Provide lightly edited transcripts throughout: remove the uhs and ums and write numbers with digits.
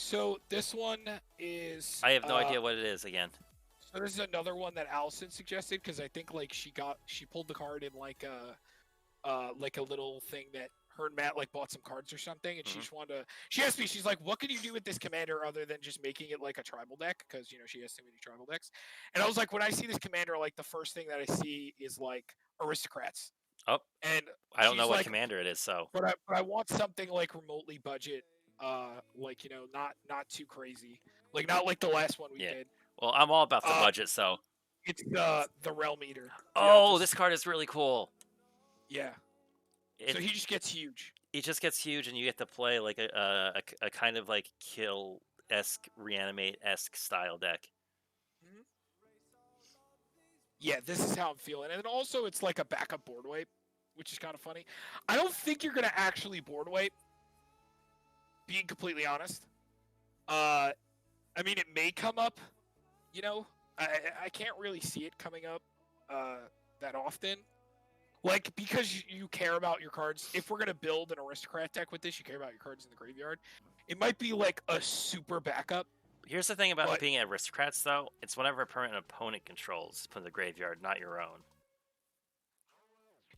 So this one is I have no idea what it is again. so this is another one that Allison suggested because I think like she pulled the card in like a little thing that her and Matt like bought some cards or something, and she Mhm. just wanted to. She asked me, she's like, "What can you do with this commander other than just making it like a tribal deck?" Because she has so many tribal decks. And I was like, when I see this commander, like the first thing that I see is like aristocrats, Oh, and I don't know she's what like, commander it is, so. but I want something like remotely budget, like not too crazy, like not like the last one we Yeah. did. Well, I'm all about the Uh, budget, so. it's the Realm Eater, the Oh, just this card is really cool. yeah. So It he just gets huge. it just gets huge, and you get to play like a kind of like kill esque reanimate esque style deck. Mhm. Yeah, this is how I'm feeling. And then also it's like a backup board wipe, which is kind of funny. I don't think you're gonna actually board wipe, being completely honest. Uh I mean it may come up, you know. I can't really see it coming up that often. Like because you care about your cards. If we're gonna build an aristocrat deck with this, you care about your cards in the graveyard. It might be like a super backup, Here's the thing about but being aristocrats, though. It's whenever a permanent opponent controls, put in the graveyard, not your own.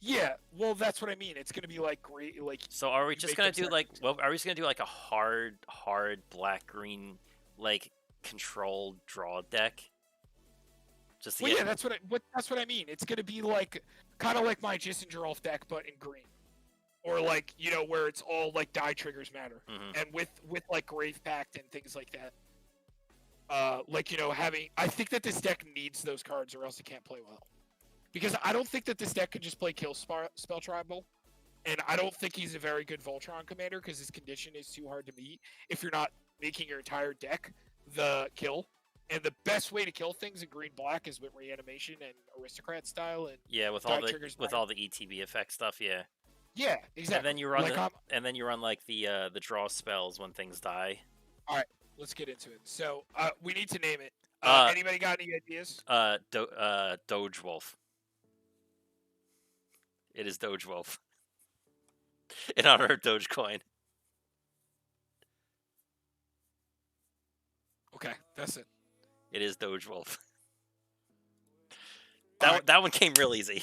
yeah, well that's what I mean. It's gonna be like great like So are we you just make gonna them do like, sacrifice. well, are we just gonna do like a hard black green like controlled draw deck? Just to Well, get yeah, that's what I mean. It's gonna be like kind of like my Jissengerolf deck, but in green, or like where it's all like die triggers matter, Mhm. and with like Grave Pact and things like that. Like having I think that this deck needs those cards, or else it can't play well. Because I don't think that this deck can just play kill spell tribal, and I don't think he's a very good Voltron commander because his condition is too hard to meet if you're not making your entire deck the kill. And the best way to kill things in green black is with reanimation and aristocrat style and Yeah, with all die the triggers with matter. all the ETB effect stuff, yeah. Yeah, And then exactly. you run Like the I'm and then you run like the draw spells when things die. all right. Let's get into it. So we need to name it. Uh Anybody got any ideas? Doge Wolf. It is Doge Wolf in honor of Dogecoin. Okay, that's it. It is Doge Wolf. All right. That one came real easy.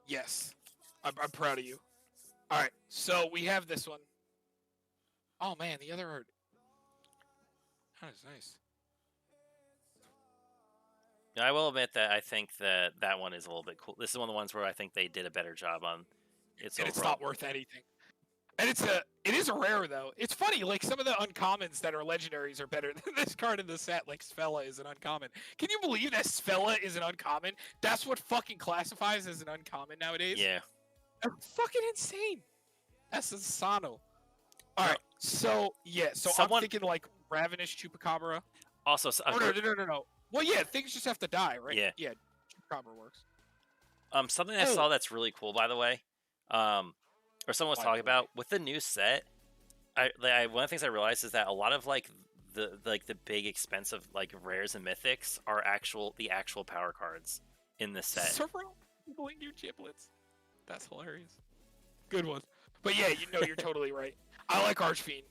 Yes, I'm proud of you. All right. So we have this one. Oh man, the other art. That is nice. I will admit that I think that one is a little bit cool. This is one of the ones where I think they did a better job on its And it's overall. not worth anything. And it is a rare though. It's funny, like some of the uncommons that are legendaries are better than this card in the set. Like Sfella is an uncommon. Can you believe that Sfella is an uncommon? That's what fucking classifies as an uncommon nowadays. Yeah. That's fucking insane. That's insano. All No, right, so yeah, so I'm someone thinking like Ravenous Chupacabra. also Oh no. Well, yeah, things just have to die, right? yeah. Yeah, Chupacabra works. Something I Oh, saw that's really cool, by the way. Or someone was by talking the way. about with the new set. One of the things I realized is that a lot of like the big expensive like rares and mythics are the actual power cards in the set. Several bling you giblets. That's hilarious. Good one. But yeah, you're totally right. I like Archfiend.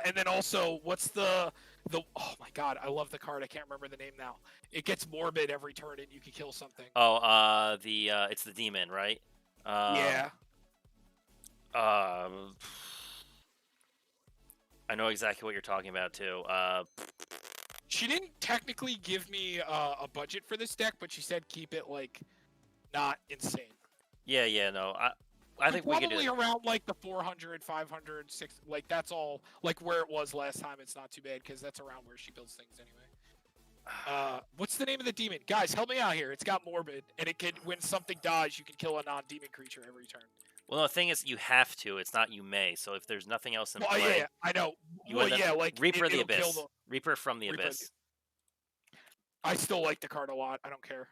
And then also, what's the oh my god, I love the card. I can't remember the name now. It gets morbid every turn and you can kill something. Oh, it's the demon, right? Yeah. I know exactly what you're talking about too. She didn't technically give me a budget for this deck, but she said keep it like not insane. Yeah, no. I think we could do Probably it. around like the 400, 500, 6 like that's all like where it was last time. It's not too bad because that's around where she builds things anyway. What's the name of the demon? Guys, help me out here. It's got morbid, and it can when something dies, you can kill a non-demon creature every turn. Well, the thing is, you have to. It's not you may. So if there's nothing else in Well, play, yeah, I know. you Well, end up yeah, like Reaper of the it'll kill Abyss. the Reaper from the Reaper. Abyss. I still like the card a lot. I don't care.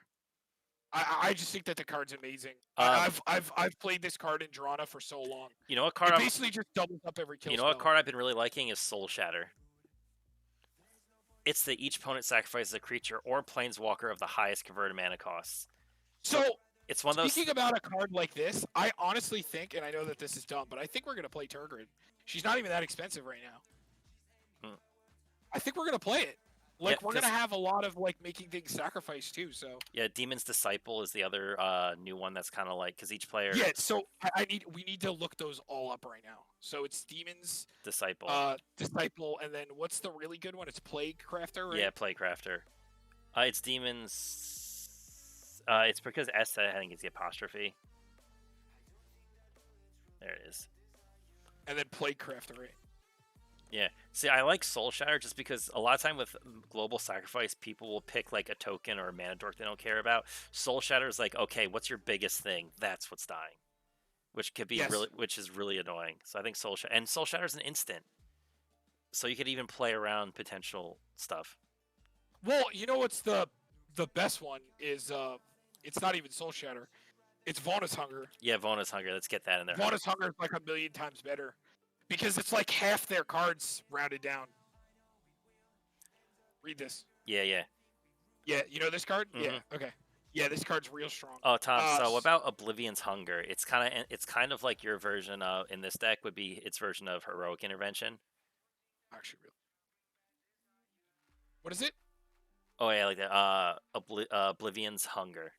I just think that the card's amazing. Um, I've played this card in Drana for so long. You know what card It basically just doubles up every kill You know what spell. card I've been really liking is Soul Shatter. It's the each opponent sacrifices a creature or planeswalker of the highest converted mana costs. So it's one of those. Speaking about a card like this, I honestly think, and I know that this is dumb, but I think we're gonna play Turgid. She's not even that expensive right now. I think we're gonna play it. Yeah, Like we're 'cause- gonna have a lot of like making things sacrifice too. So yeah, Demon's Disciple is the other new one that's kind of like because each player yeah. So we need to look those all up right now. So it's Demons, Disciple. Disciple, and then what's the really good one? It's Plague Crafter, right? Yeah, Playcrafter. It's Demons. It's because S I think is the apostrophe. There it is. And then Plague Crafter, right? Yeah. See, I like Soul Shatter just because a lot of time with Global Sacrifice, people will pick like a token or a mana dork they don't care about. Soul Shatter is like, okay, what's your biggest thing? That's what's dying, which could be Yes. which is really annoying. So I think Soul Shatter is an instant, so you could even play around potential stuff. Well, you know what's the best one is it's not even Soul Shatter. It's Vaughn's Hunger. Yeah, Vonus Hunger. Let's get that in there. Vaughn's Hunger is like a million times better because it's like half their cards rounded down. Read this. Yeah, yeah. Yeah, you know this card? Mhm. Yeah. Okay. Yeah, this card's real strong. Oh, Tom. So what about Oblivion's Hunger? It's kind of like your version of in this deck would be its version of Heroic Intervention. Actually, real. What is it? Oh yeah, like that. Oblivion's Hunger.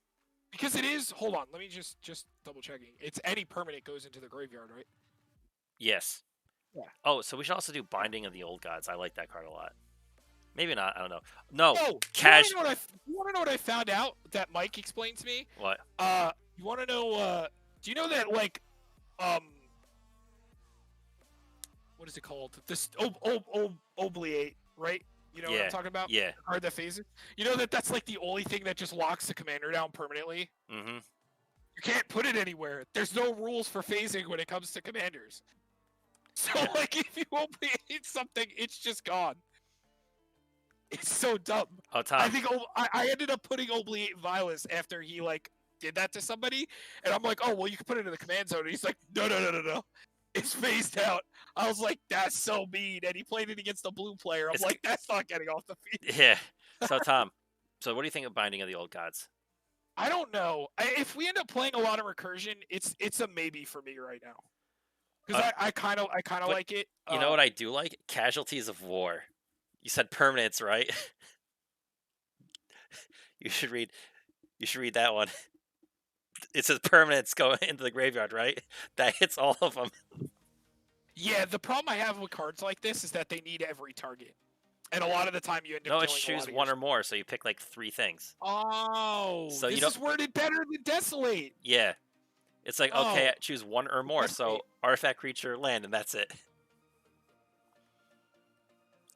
Because it is. Hold on. Let me just double checking. It's any permanent goes into the graveyard, right? Yes. Yeah. Oh, so we should also do Binding of the Old Gods. I like that card a lot. Maybe not. I don't know. No. Oh, Cash. You want to know what I found out that Mike explained to me? What? You want to know? Do you know that like, what is it called? This Obliate, right? You know what I'm talking about? Yeah. The card that phases. You know that's like the only thing that just locks the commander down permanently. Mm-hmm. You can't put it anywhere. There's no rules for phasing when it comes to commanders. So like, if you Obliate something, it's just gone. It's so dumb. Oh, Tom. I think I ended up putting Obliate Violence after he like did that to somebody, and I'm like, oh well, you can put it in the command zone. And he's like, no, it's phased out. I was like, that's so mean. And he played it against a blue player. I'm like, that's not getting off the field. Yeah. So Tom, so what do you think of Binding of the Old Gods? I don't know. If we end up playing a lot of recursion, it's a maybe for me right now. Because I kind of like it. You know what I do like? Casualties of War. You said permanents, right? You should read that one. It says permanents go into the graveyard, right? That hits all of them. Yeah, the problem I have with cards like this is that they need every target. And a lot of the time you end up No, killing it's a lot choose of one your... or more, so you pick like 3 things. Oh, so this is worded better than Desolate. Yeah. It's like, okay, choose 1 or more, so great. artifact, creature, land, and that's it.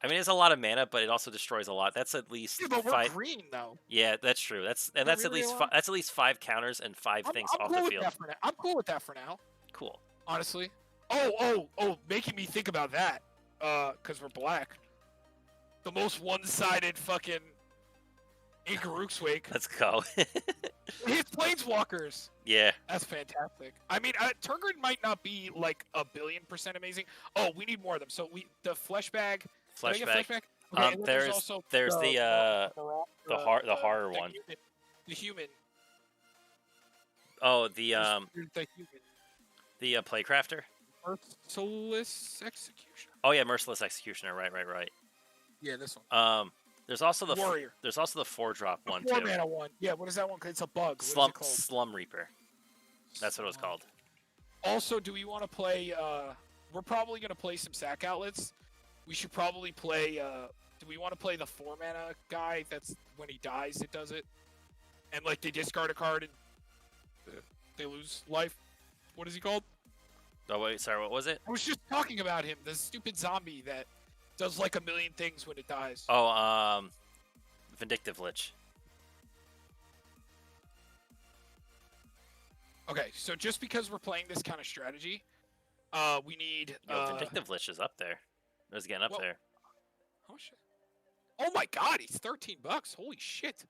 I mean, it's a lot of mana, but it also destroys a lot. That's at least Yeah, but we're 5. green though. Yeah, that's true. That's We're at really least that's at least 5 counters and 5 things I'm off cool the with field. that for now. I'm cool with that for now. Cool. Honestly. Oh, making me think about that. Because we're black. The most one-sided fucking Ingarukswake. Let's go. His Planeswalkers. Yeah. That's fantastic. I mean, Turgid might not be like 1,000,000,000% amazing. Oh, we need more of them. So the flesh bag. Flesh Did I get bag. Okay, and then there's also the horror the one. The human. Oh, the The human. the Playcrafter. Merciless Executioner. Oh yeah, Merciless Executioner. Right. Yeah, this one. There's also the Warrior. There's also the 4-drop one Four too. mana one. Yeah, what is that one? It's a bug. What is it called? Slum Reaper. That's what it was called. Also, do we want to play? We're probably gonna play some sack outlets. We should probably play. Do we want to play the 4 mana guy? That's when he dies, it does it, and like they discard a card and they lose life. What is he called? Oh wait, sorry, what was it? I was just talking about him. The stupid zombie that does like 1,000,000 things when it dies. Oh, Vindictive Lich. Okay, so just because we're playing this kind of strategy, we need. Vindictive Lich is up there. It's getting up there. Oh shit! Oh my god, he's $13. Holy shit!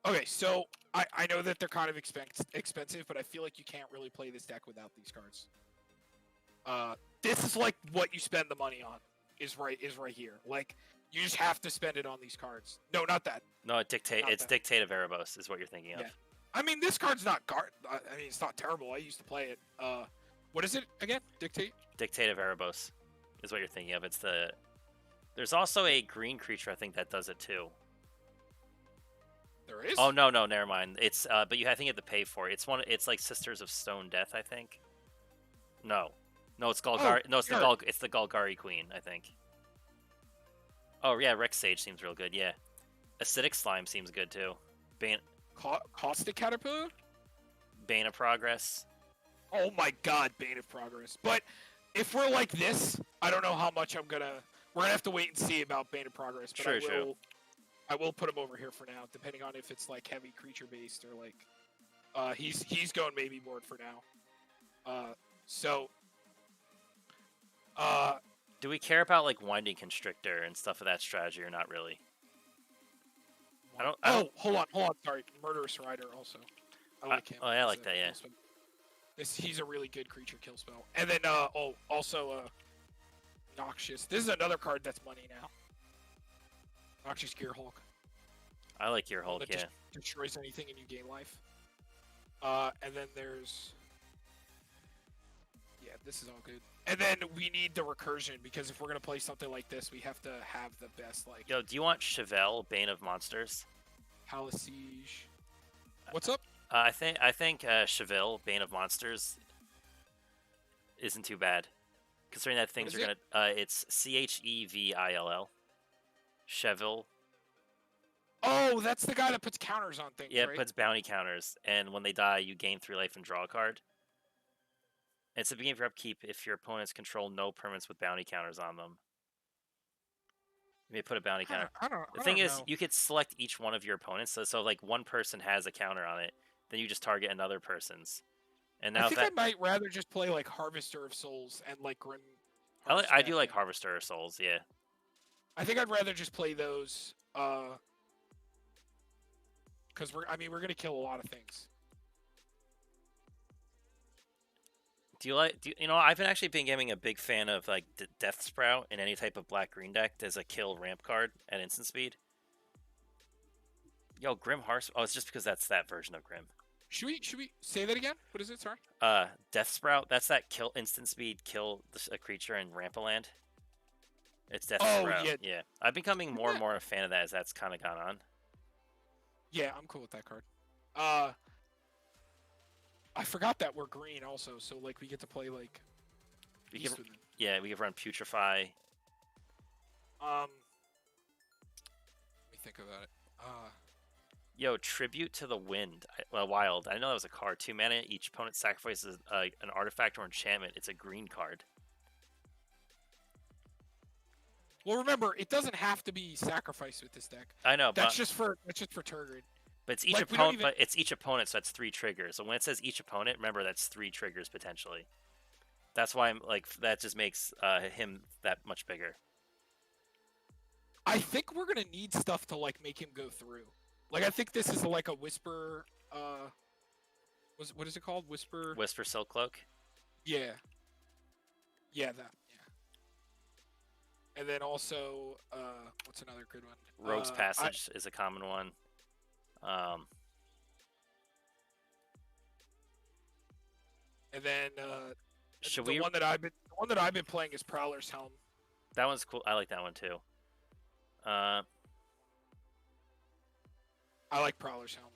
Okay, so I know that they're kind of expensive, but I feel like you can't really play this deck without these cards. This is like what you spend the money on. Is right here. Like you just have to spend it on these cards. No, not that. No, it's Dictate of Erebos is what you're thinking of. Yeah. I mean, this card's not I mean, it's not terrible. I used to play it. What is it again? Dictate? Dictate of Erebos is what you're thinking of. It's the There's also a green creature I think that does it too. There is. Oh no, never mind. It's but I think you have to pay for it. It's like Sisters of Stone Death, I think. No, it's Golgari. Oh, No, it's sure. it's the Golgari Queen, I think. Oh yeah, Rex Sage seems real good. Yeah, Acidic Slime seems good too. Bane Caustic Caterpillar. Bane of Progress. Oh my God, Bane of Progress. But if we're like this, I don't know how much I'm gonna. We're gonna have to wait and see about Bane of Progress. But Sure. I will put him over here for now, depending on if it's like heavy creature based or like. He's going maybe board for now. So. Do we care about like Winding Constrictor and stuff of that strategy or not really? I don't. Oh, hold on. Sorry, Murderous Rider also. I like him. Oh, I like that. Yeah. He's a really good creature kill spell. And then also Noxious. This is another card that's money now. Noxious Gear Hulk. I like Gear Hulk. Yeah. Destroys anything and you gain life. And then there's. Yeah, this is all good. And then we need the recursion because if we're gonna play something like this, we have to have the best like. Yo, do you want Chevelle, Bane of Monsters? Palace Siege. What's up? I think Chevelle, Bane of Monsters, isn't too bad, considering that things are gonna. It's Chevill. Chevelle. Oh, that's the guy that puts counters on things. Yeah, right? it puts bounty counters, and when they die, you gain 3 life and draw a card. And it's a beginning of your upkeep if your opponents control no permanents with bounty counters on them. You may put a bounty counter. The thing is, you could select each one of your opponents. So like one person has a counter on it, then you just target another person's. And now I might rather just play like Harvester of Souls and like Grim. I do like Harvester of Souls, yeah. I think I'd rather just play those, because we're gonna kill a lot of things. I've actually been getting a big fan of like Death Sprout in any type of black-green deck as a kill ramp card at instant speed. Yo, Grim Hearth. Oh, it's just because that's that version of Grim. Should we say that again? What is it? Sorry. Death Sprout. That's that kill instant speed kill a creature in ramp a land. It's Death Sprout. Yeah. I'm becoming more and more a fan of that as that's kind of gone on. Yeah, I'm cool with that card. I forgot that we're green also, so like we get to play like. We can run Putrefy. Let me think about it. Yo, Tribute to the Wind. Wild. I know that was a card. 2 mana. Each opponent sacrifices an artifact or enchantment. It's a green card. Well, remember, it doesn't have to be sacrificed with this deck. I know, that's just for Turgid. But it's each opponent. But it's each opponent, so that's 3 triggers. So when it says each opponent, remember that's 3 triggers potentially. That's why I'm like that just makes him that much bigger. I think we're gonna need stuff to like make him go through. Like I think this is like a Whisper. What is it called? Whisper Silk Cloak. Yeah. Yeah, that. Yeah. And then also, what's another good one? Rogue's Passage is a common one. And then the one that I've been playing is Prowler's Helm. That one's cool. I like that one too. I like Prowler's Helm.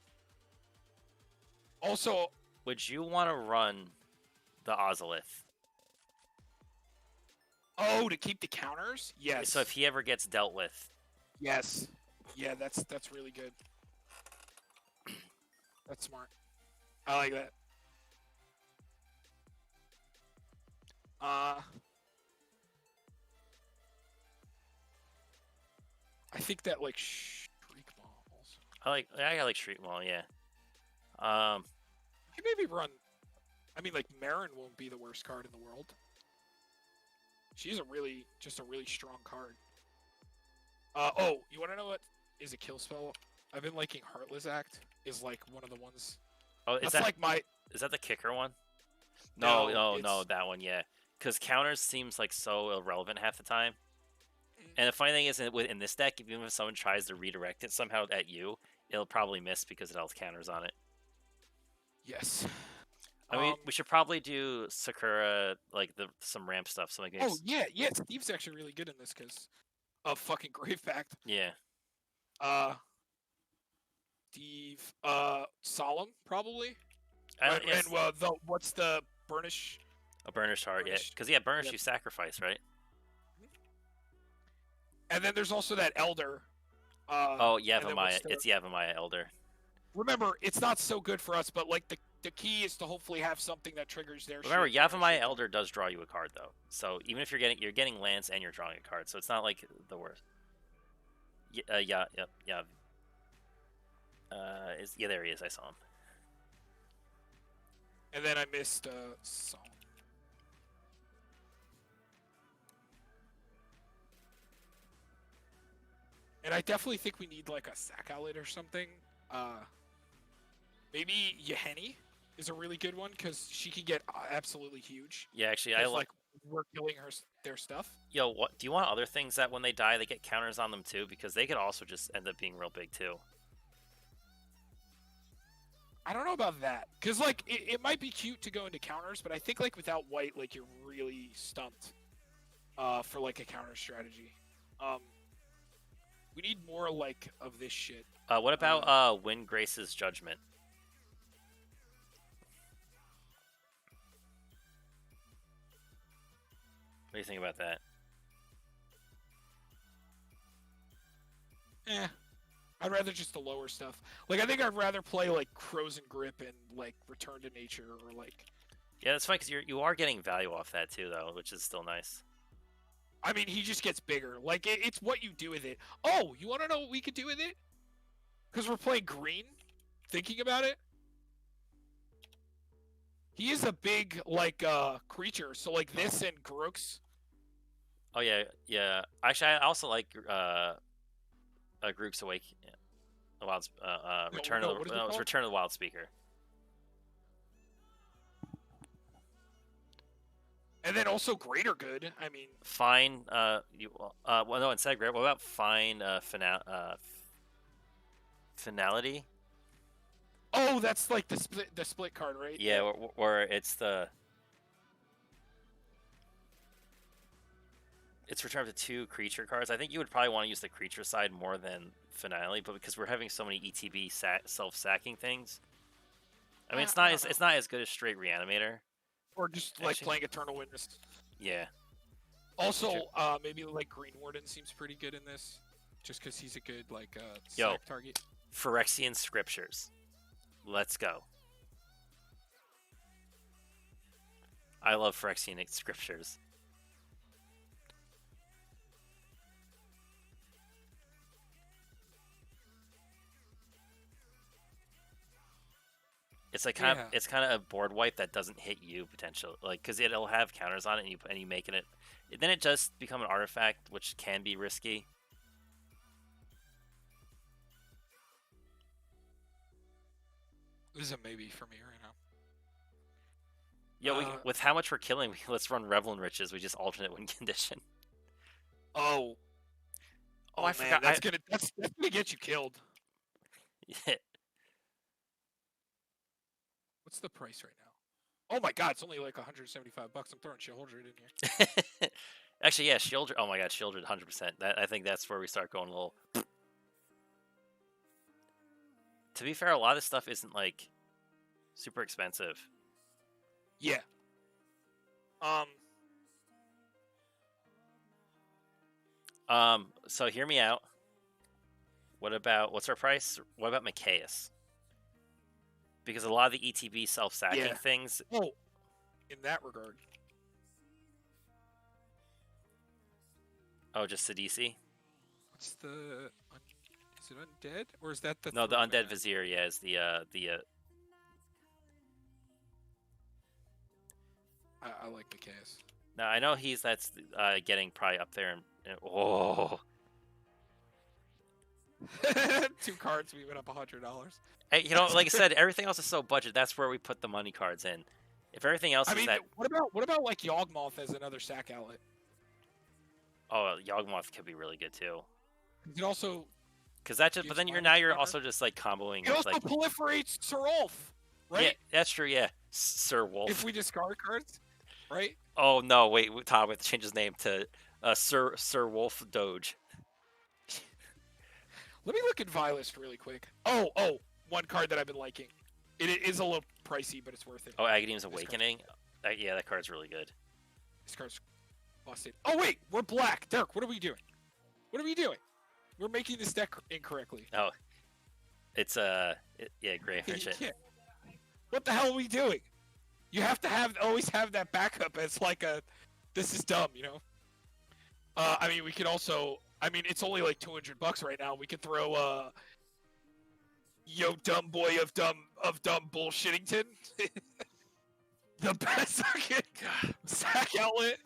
Also, would you want to run the Ozolith? Oh, to keep the counters? Yes. So if he ever gets dealt with. Yes. Yeah, that's really good. That's smart. I like that. I think that like Shriek Maw also. I like Shriek Maw, yeah. You maybe run. I mean, like Marin won't be the worst card in the world. She's just a really strong card. Oh, you want to know what is a kill spell? I've been liking Heartless Act. Is like one of the ones. Oh, is that the kicker one? No, that one, yeah. Because counters seems like so irrelevant half the time. And the funny thing is, in this deck, even if someone tries to redirect it somehow at you, it'll probably miss because it has counters on it. Yes. I mean, we should probably do Sakura, like some ramp stuff. So yeah. Steve's actually really good in this because of fucking Grave Pact. Yeah. Steve, Solemn probably. I, And, yes, what's the Burnish? a burnished heart, yeah. Burnish. Because burnish Yep. you sacrifice, right? And then there's also that Elder. Oh, and then Yavimaya. It's Yavimaya Elder. Remember, it's not so good for us, but like the key is to hopefully have something that triggers their. Remember, shit. Yavimaya Elder does draw you a card though. So even if you're getting lands and you're drawing a card, so it's not like the worst. Yeah. There he is. I saw him. And then I missed Song. And I definitely think we need like a sack outlet or something. Maybe Yeheni is a really good one because she can get absolutely huge. Yeah, actually, I like we're killing their stuff. Yo, what do you want? Other things that when they die, they get counters on them too, because they could also just end up being real big too. I don't know about that, because like it might be cute to go into counters, but I think like without white, like you're really stumped for like a counter strategy. We need more like of this shit. What about Wind Grace's Judgment? What do you think about that? I'd rather just the lower stuff. Like I think I'd rather play like Crows and Grip and like Return to Nature or like. Yeah, that's fine because you are getting value off that too, though, which is still nice. I mean, he just gets bigger. Like it's what you do with it. Oh, you want to know what we could do with it? Because we're playing green. Thinking about it, he is a big like creature. So like this and Grooks. Oh yeah. Actually, I also like Grook's Awake. Yeah. The Wild Return of the Wild Speaker. And then also Greater Good. I mean, fine. Instead, great. What about fine? Finality. Oh, that's like the split card, right? Yeah, where it's returned to 2 creature cards. I think you would probably want to use the creature side more than Finale, but because we're having so many ETB self-sacking things, I mean, it's not as good as straight Reanimator. Or just like playing Eternal Witness. Yeah. Also, maybe like Green Warden seems pretty good in this, just because he's a good like sack target. Phyrexian Scriptures. Let's go. I love Phyrexian Scriptures. It's like it's kind of a board wipe that doesn't hit you potentially, like because it'll have counters on it, and you make it. Then it just become an artifact, which can be risky. This is a maybe for me right now. Yeah, with how much we're killing, let's run Revel in Riches. We just alternate win condition. Oh, I forgot. That's gonna get you killed. Yeah. What's the price right now? Oh my god, it's only like $175. I'm throwing Shieldred in here. Actually, yeah, Shieldred. Oh my god, Shieldred, 100%. I think that's where we start going a little. To be fair, a lot of this stuff isn't like super expensive. Yeah. So hear me out. What's our price? What about Mikaeus? Because a lot of the ETB self-sacking things. Oh, in that regard. Oh, just Sidisi? What's the? Is it undead or is that the? No, the undead Vizier. Yeah, is the. I like Mikaeus. Now I know that's getting probably up there and oh. 2 cards, we went up $100. Hey, like I said, everything else is so budget. That's where we put the money cards in. If everything else is that. What about like Yawgmoth as another sack outlet? Oh, Yawgmoth could be really good too. You can also. Because that just, but then you're also just like comboing. It also proliferates Sarulf, right? Yeah, that's true. Yeah, Sir Wolf. If we discard cards, right? Oh no! Wait, Tom, we have to change his name to Sir Wolf Doge. Let me look at Vilist really quick. Oh, one card that I've been liking. It is a little pricey, but it's worth it. Oh, Agadeem's Awakening. Yeah, that card's really good. This card's busted. Oh wait, we're black. Dirk, what are we doing? What are we doing? We're making this deck incorrectly. Oh, it's yeah, gray efficient. What the hell are we doing? You have to always have that backup as like a, this is dumb, you know. I mean, we could also. I mean, it's only like $200 right now. We could throw yo dumb boy of dumb bullshittington. The best fucking sack outlet.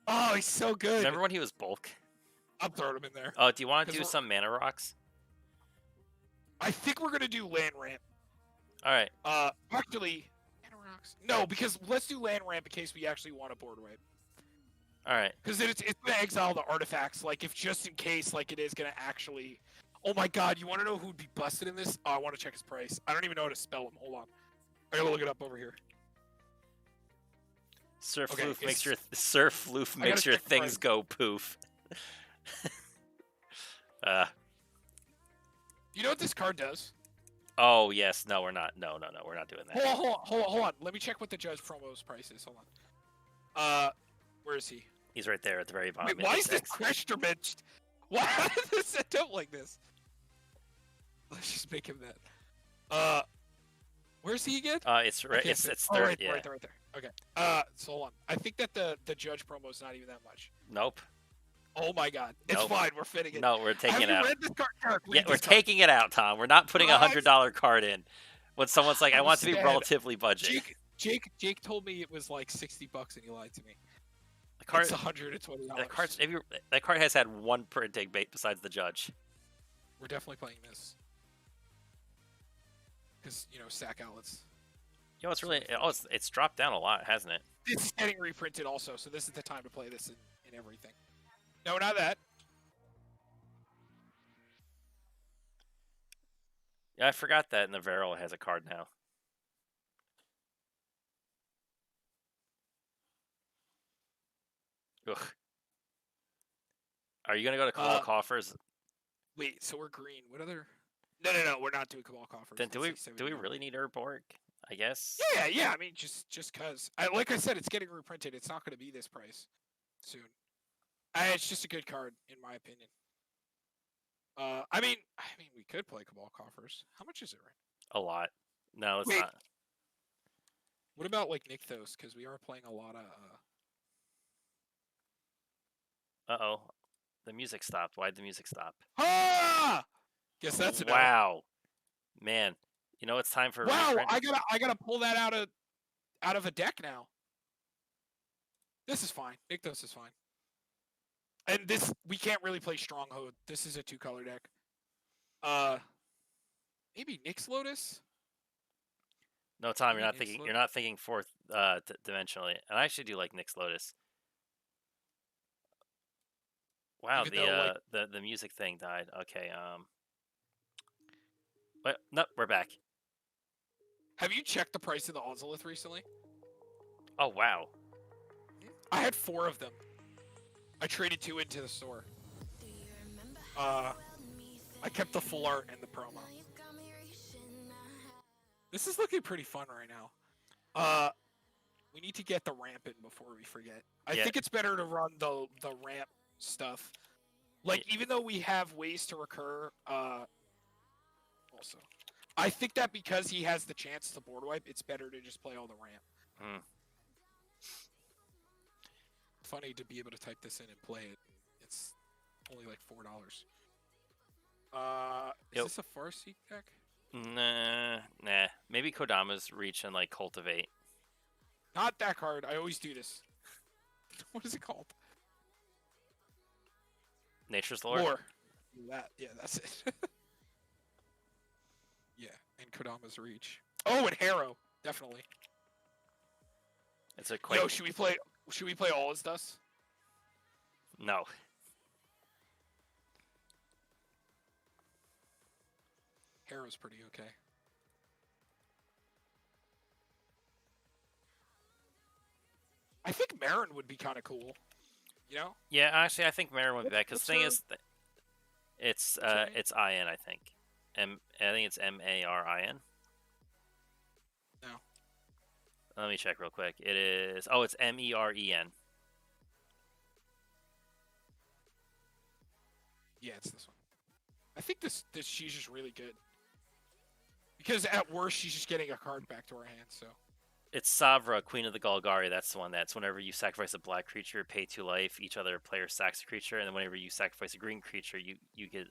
Oh, he's so good. Remember when he was bulk? I'm throwing him in there. Oh, do you want to do some mana rocks? I think we're gonna do land ramp. All right. Actually, mana rocks. No, because let's do land ramp in case we actually want a board wipe. All right. Because it's gonna exile the artifacts. Like if just in case, like it is gonna actually. Oh my god, you want to know who'd be busted in this? Oh, I want to check his price. I don't even know how to spell him. Hold on. I gotta look it up over here. Sir Okay, Floof makes your things go poof. You know what this card does? Oh yes, no, we're not. No, we're not doing that. Hold on. Let me check what the Judge promo's price is. Hold on. Where is he? He's right there at the very bottom. Wait, why is this instrument? Why did this set up like this? Let's just make him that. Where's he again? It's right. Okay, It's third. right yeah. right there. Okay. So hold on. I think that the Judge promo is not even that much. Nope. Oh my god. It's Nope. fine. We're fitting it. No, we're taking it Have out. you read this card? Eric, Yeah, read we're this card. taking it out, Tom. We're not putting a $100 card in. When someone's like, I want to be Understand. relatively budget. Jake told me it was like $60 and he lied to me. The card, It's $120. that card has had one printing bait besides the Judge. We're definitely playing this. Because, you know, sack outlets. Yo, it's really it's dropped down a lot, hasn't it? It's getting reprinted also, so this is the time to play this in everything. No, not that. Yeah, I forgot that Navarro has a card now. Ugh. Are you gonna go to Cabal Coffers? Wait, so we're green. What other? No, we're not doing Cabal Coffers. Then do we really need Urborg? I guess. Yeah. I mean, just cause. Like I said, it's getting reprinted. It's not gonna be this price soon. It's just a good card in my opinion. I mean, we could play Cabal Coffers. How much is it right? A lot. No, it's Wait. not. What about like Nykthos? Because we are playing a lot of. Uh-oh. The music stopped. Why'd the music stop? Ah! Guess that's enough. Wow. Man. You know it's time for Wow, reprint? I gotta pull that out of a deck now. This is fine. Nykthos is fine. And this we can't really play Stronghold. This is a 2-color deck. Maybe Nyx Lotus? No, Tom, you're Maybe not thinking fourth dimensionally. And I actually do like Nyx Lotus. Wow, Even though, the music thing died. Okay, But no, we're back. Have you checked the price of the Ozolith recently? Oh wow. I had 4 of them. I traded 2 into the store. I kept the full art and the promo. This is looking pretty fun right now. We need to get the ramp in before we forget. I think it's better to run the ramp stuff. Like, even though we have ways to recur, also. I think that because he has the chance to board wipe, it's better to just play all the ramp. Funny to be able to type this in and play it. It's only like $4. Is this a Farseek deck? Nah. Maybe Kodama's Reach and like Cultivate. Not that card. I always do this. What is it called? Nature's Lore. That's it. Yeah, and Kodama's Reach. Oh, and Harrow, definitely. It's a quick. Yo, should we play all his dust? No. Harrow's pretty okay. I think Marin would be kind of cool. You know? Yeah, actually, I think Marin would be back because What's the thing her? is, it's What's her name? it's IN. I think I think it's MARIN. No. Let me check real quick. It is. Oh, it's MEREN. Yeah, it's this one. I think this she's just really good. Because at worst, she's just getting a card back to her hand. So. It's Savra, Queen of the Golgari. That's the one. That's whenever you sacrifice a black creature, pay 2 life. Each other player sacks a creature, and then whenever you sacrifice a green creature, you could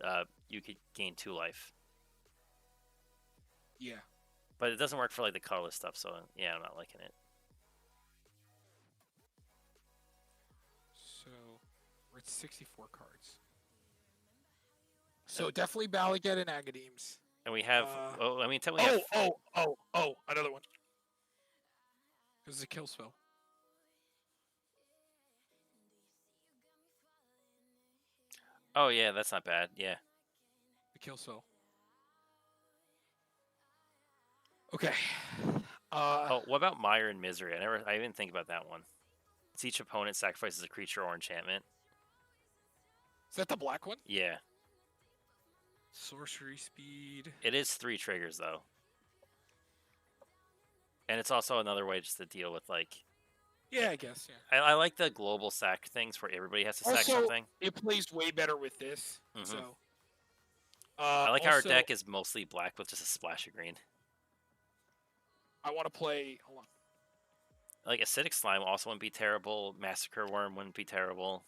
gain 2 life. Yeah. But it doesn't work for like the colorless stuff. So yeah, I'm not liking it. So we're at 64 cards. So definitely Balaget and Agadeems. And we have. I mean, tell me. Another one. Because it's a kill spell. Oh yeah, that's not bad. Yeah. The kill spell. Okay. Oh, what about Mire and Misery? I didn't think about that one. It's each opponent sacrifices a creature or enchantment. Is that the black one? Yeah. Sorcery speed. It is 3 triggers though. And it's also another way just to deal with like. Yeah, I guess. Yeah. I like the global sack things where everybody has to sack Also, something. it plays way better with this. Mhm. So. I like how our deck is mostly black with just a splash of green. I want to play. Hold on. Like Acidic Slime also wouldn't be terrible. Massacre Worm wouldn't be terrible.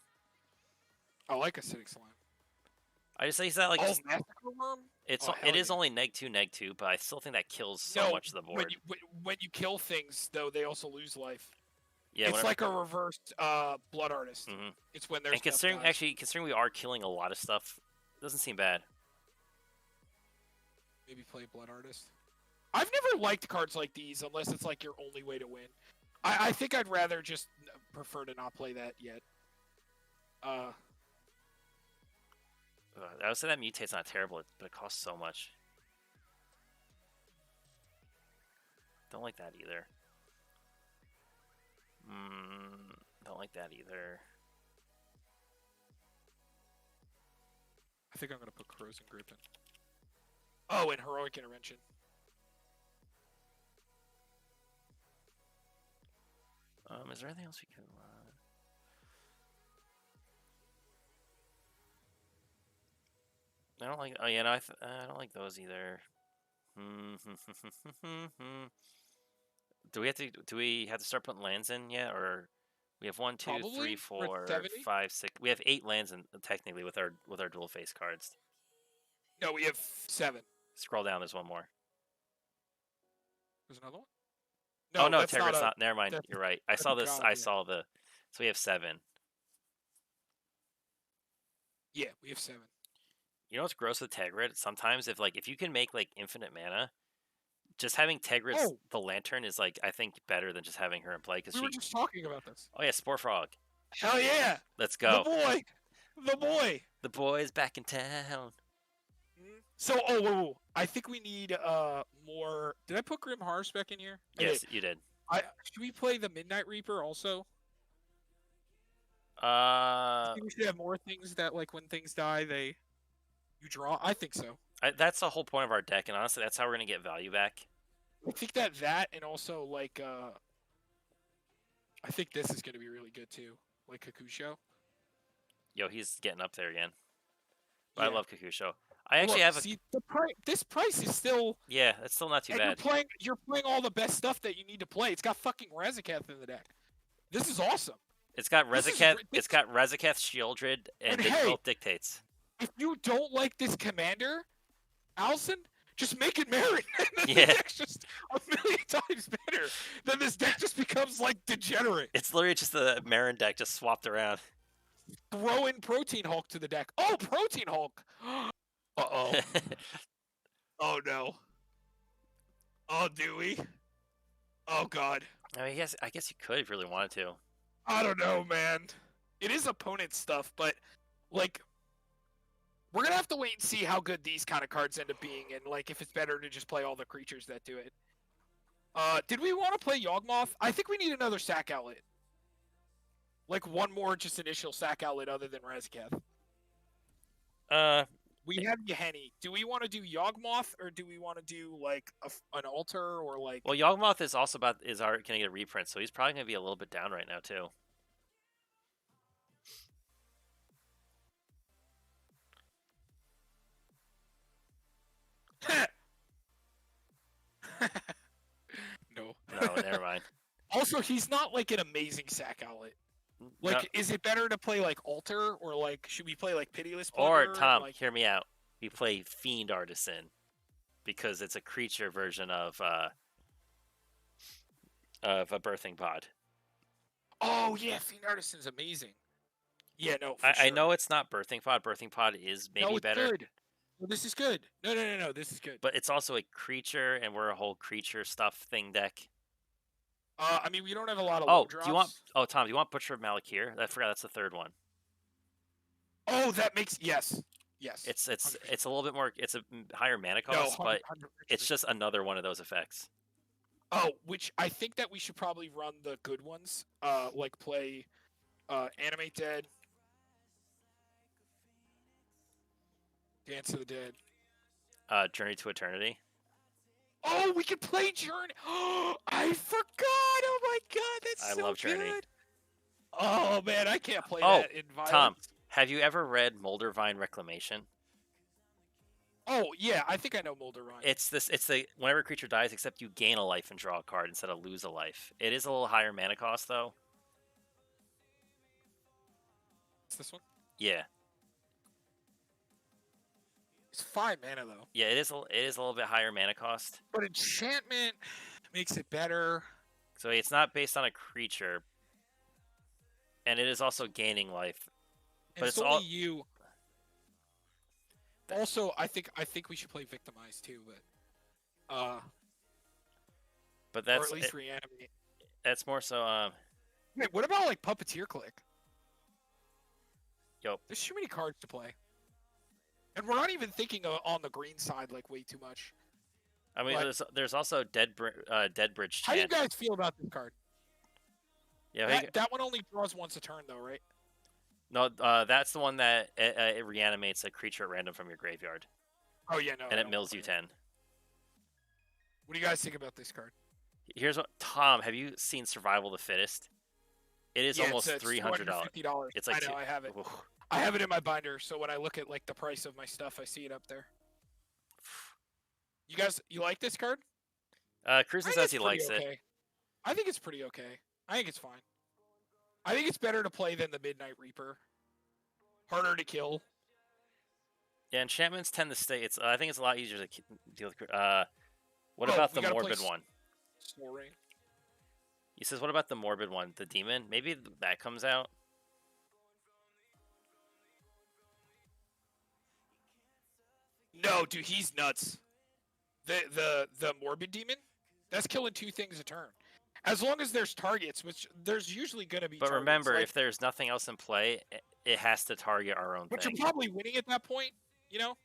I like Acidic Slime. I just think that like Massacre Worm. It is only -2, but I still think that kills so much of the board. When you kill things, though, they also lose life. Yeah, it's like a reversed Blood Artist. Mm-hmm. It's when there's. And considering we are killing a lot of stuff, it doesn't seem bad. Maybe play Blood Artist. I've never liked cards like these unless it's like your only way to win. I think I'd rather just prefer to not play that yet. I would say that Mutate's not terrible, but it costs so much. Don't like that either. Don't like that either. I think I'm gonna put Corrosion Grip in. Oh, and Heroic Intervention. Is there anything else we could? I don't like. Oh yeah, no, I don't like those either. Do we have to start putting lands in yet, or we have 1, 2, Probably. 3, 4, 70? 5, 6? We have 8 lands in technically with our dual face cards. No, we have 7. Scroll down. There's one more. There's another one. No, no, Terra's not. Never mind. You're right. I saw this. God, saw the. So we have 7. Yeah, we have 7. You know what's gross with Tegrid? Sometimes if you can make like infinite mana, just having Tegrid's the Lantern is like I think better than just having her in play because we were just talking about this. Oh yeah, Spore Frog. Hell yeah! Let's go. The boy. The boy's back in town. So I think we need more. Did I put Grim Harvest back in here? Yes, you did. Should we play the Midnight Reaper also? I think we should have more things that like when things die you draw. I think so. That's the whole point of our deck, and honestly, that's how we're gonna get value back. I think that and also like I think this is gonna be really good too, like Kakusho. Yo, he's getting up there again. But Yeah. I love Kakusho. I actually have this price is still. Yeah, it's still not too bad. You're playing all the best stuff that you need to play. It's got fucking Razaketh in the deck. This is awesome. It's got Razaketh. It's got Razaketh, Shieldred, and both Dictates. If you don't like this commander, Allison, just make it Marin. Yeah. The deck's just a million times better. Then this deck just becomes like degenerate. It's literally just the Marin deck just swapped around. Throw in Protein Hulk to the deck. Oh, Protein Hulk. Uh-oh. Oh, no. Oh, do we? Oh, God. I mean, I guess you could if you really wanted to. I don't know, man. It is opponent stuff, but, like, we're going to have to wait and see how good these kind of cards end up being, and, like, if it's better to just play all the creatures that do it. Did we want to play Yawgmoth? I think we need another sack outlet. Like one more just initial sack outlet other than Razaketh. Uh, We have Yahenni. Do we want to do Yawgmoth or do we want to do like an altar or like? well, Yawgmoth is also gonna get a reprint, so he's probably gonna be a little bit down right now too. No. No, never mind. Also, he's not like an amazing sack outlet. Like, No. is it better to play like altar or like should we play like pitiless Or plunder? Tom, Like, hear me out. We play Fiend Artisan because it's a creature version of a birthing pod. oh yeah, Fiend Artisan's amazing. Yeah, no, for I sure. know it's not birthing pod. Birthing pod is maybe No, it's better, good. No, this is good. No. This is good. but it's also a creature, and we're a whole creature stuff thing deck. I mean, we don't have a lot of low Oh, drops. do you want? Oh, Tom, do you want Butcher of Malakir? I forgot that's the third one. Oh, that makes yes. It's 100%. it's a little bit more. It's a higher mana No, cost, but 100%. it's just another one of those effects. Oh, which I think that we should probably run the good ones. Like play Animate Dead, Dance of the Dead. Journey to Eternity. Oh, we can play Journey. Oh, I forgot. Oh my god, that's I so love Journey. good. Oh man, I can't play Oh, that in Violence. Tom, have you ever read Moldervine Reclamation? Oh yeah, I think I know Moldervine. It's the whenever a creature dies, except you gain a life and draw a card instead of lose a life. It is a little higher mana cost though. It's this one. Yeah. It's 5 mana though. Yeah, it is a little bit higher mana cost. But enchantment makes it better. So it's not based on a creature, and it is also gaining life. But It's only you. Also, I think we should play Victimize too, but that's or at least Reanimate. That's more so. Wait, what about like Puppeteer Click? Yo, there's too many cards to play, and we're not even thinking on the green side like way too much. I mean, there's also Dead Bridge Chant. How do you guys feel about this card? Yeah, that one only draws once a turn though, right? No, that's the one that it reanimates a creature at random from your graveyard. Oh yeah, no. And it mills you 10. What do you guys think about this card? Here's what Tom. Have you seen Survival of the Fittest? It is almost $300. It's like I have it. Oof. I have it in my binder, so when I look at like the price of my stuff, I see it up there. You guys, you like this card? Cruiser says he likes it. I think it's pretty okay. I think it's fine. I think it's better to play than the Midnight Reaper. Harder to kill. Yeah, enchantments tend to stay. I think it's a lot easier to deal with. What about the morbid one? Soaring. He says, "What about the morbid one? The demon? Maybe that comes out." No, dude, he's nuts. The morbid demon, that's killing 2 things a turn. As long as there's targets, which there's usually going to be. But targets, remember, if there's nothing else in play, it has to target our own. But thing. you're probably winning at that point, you know.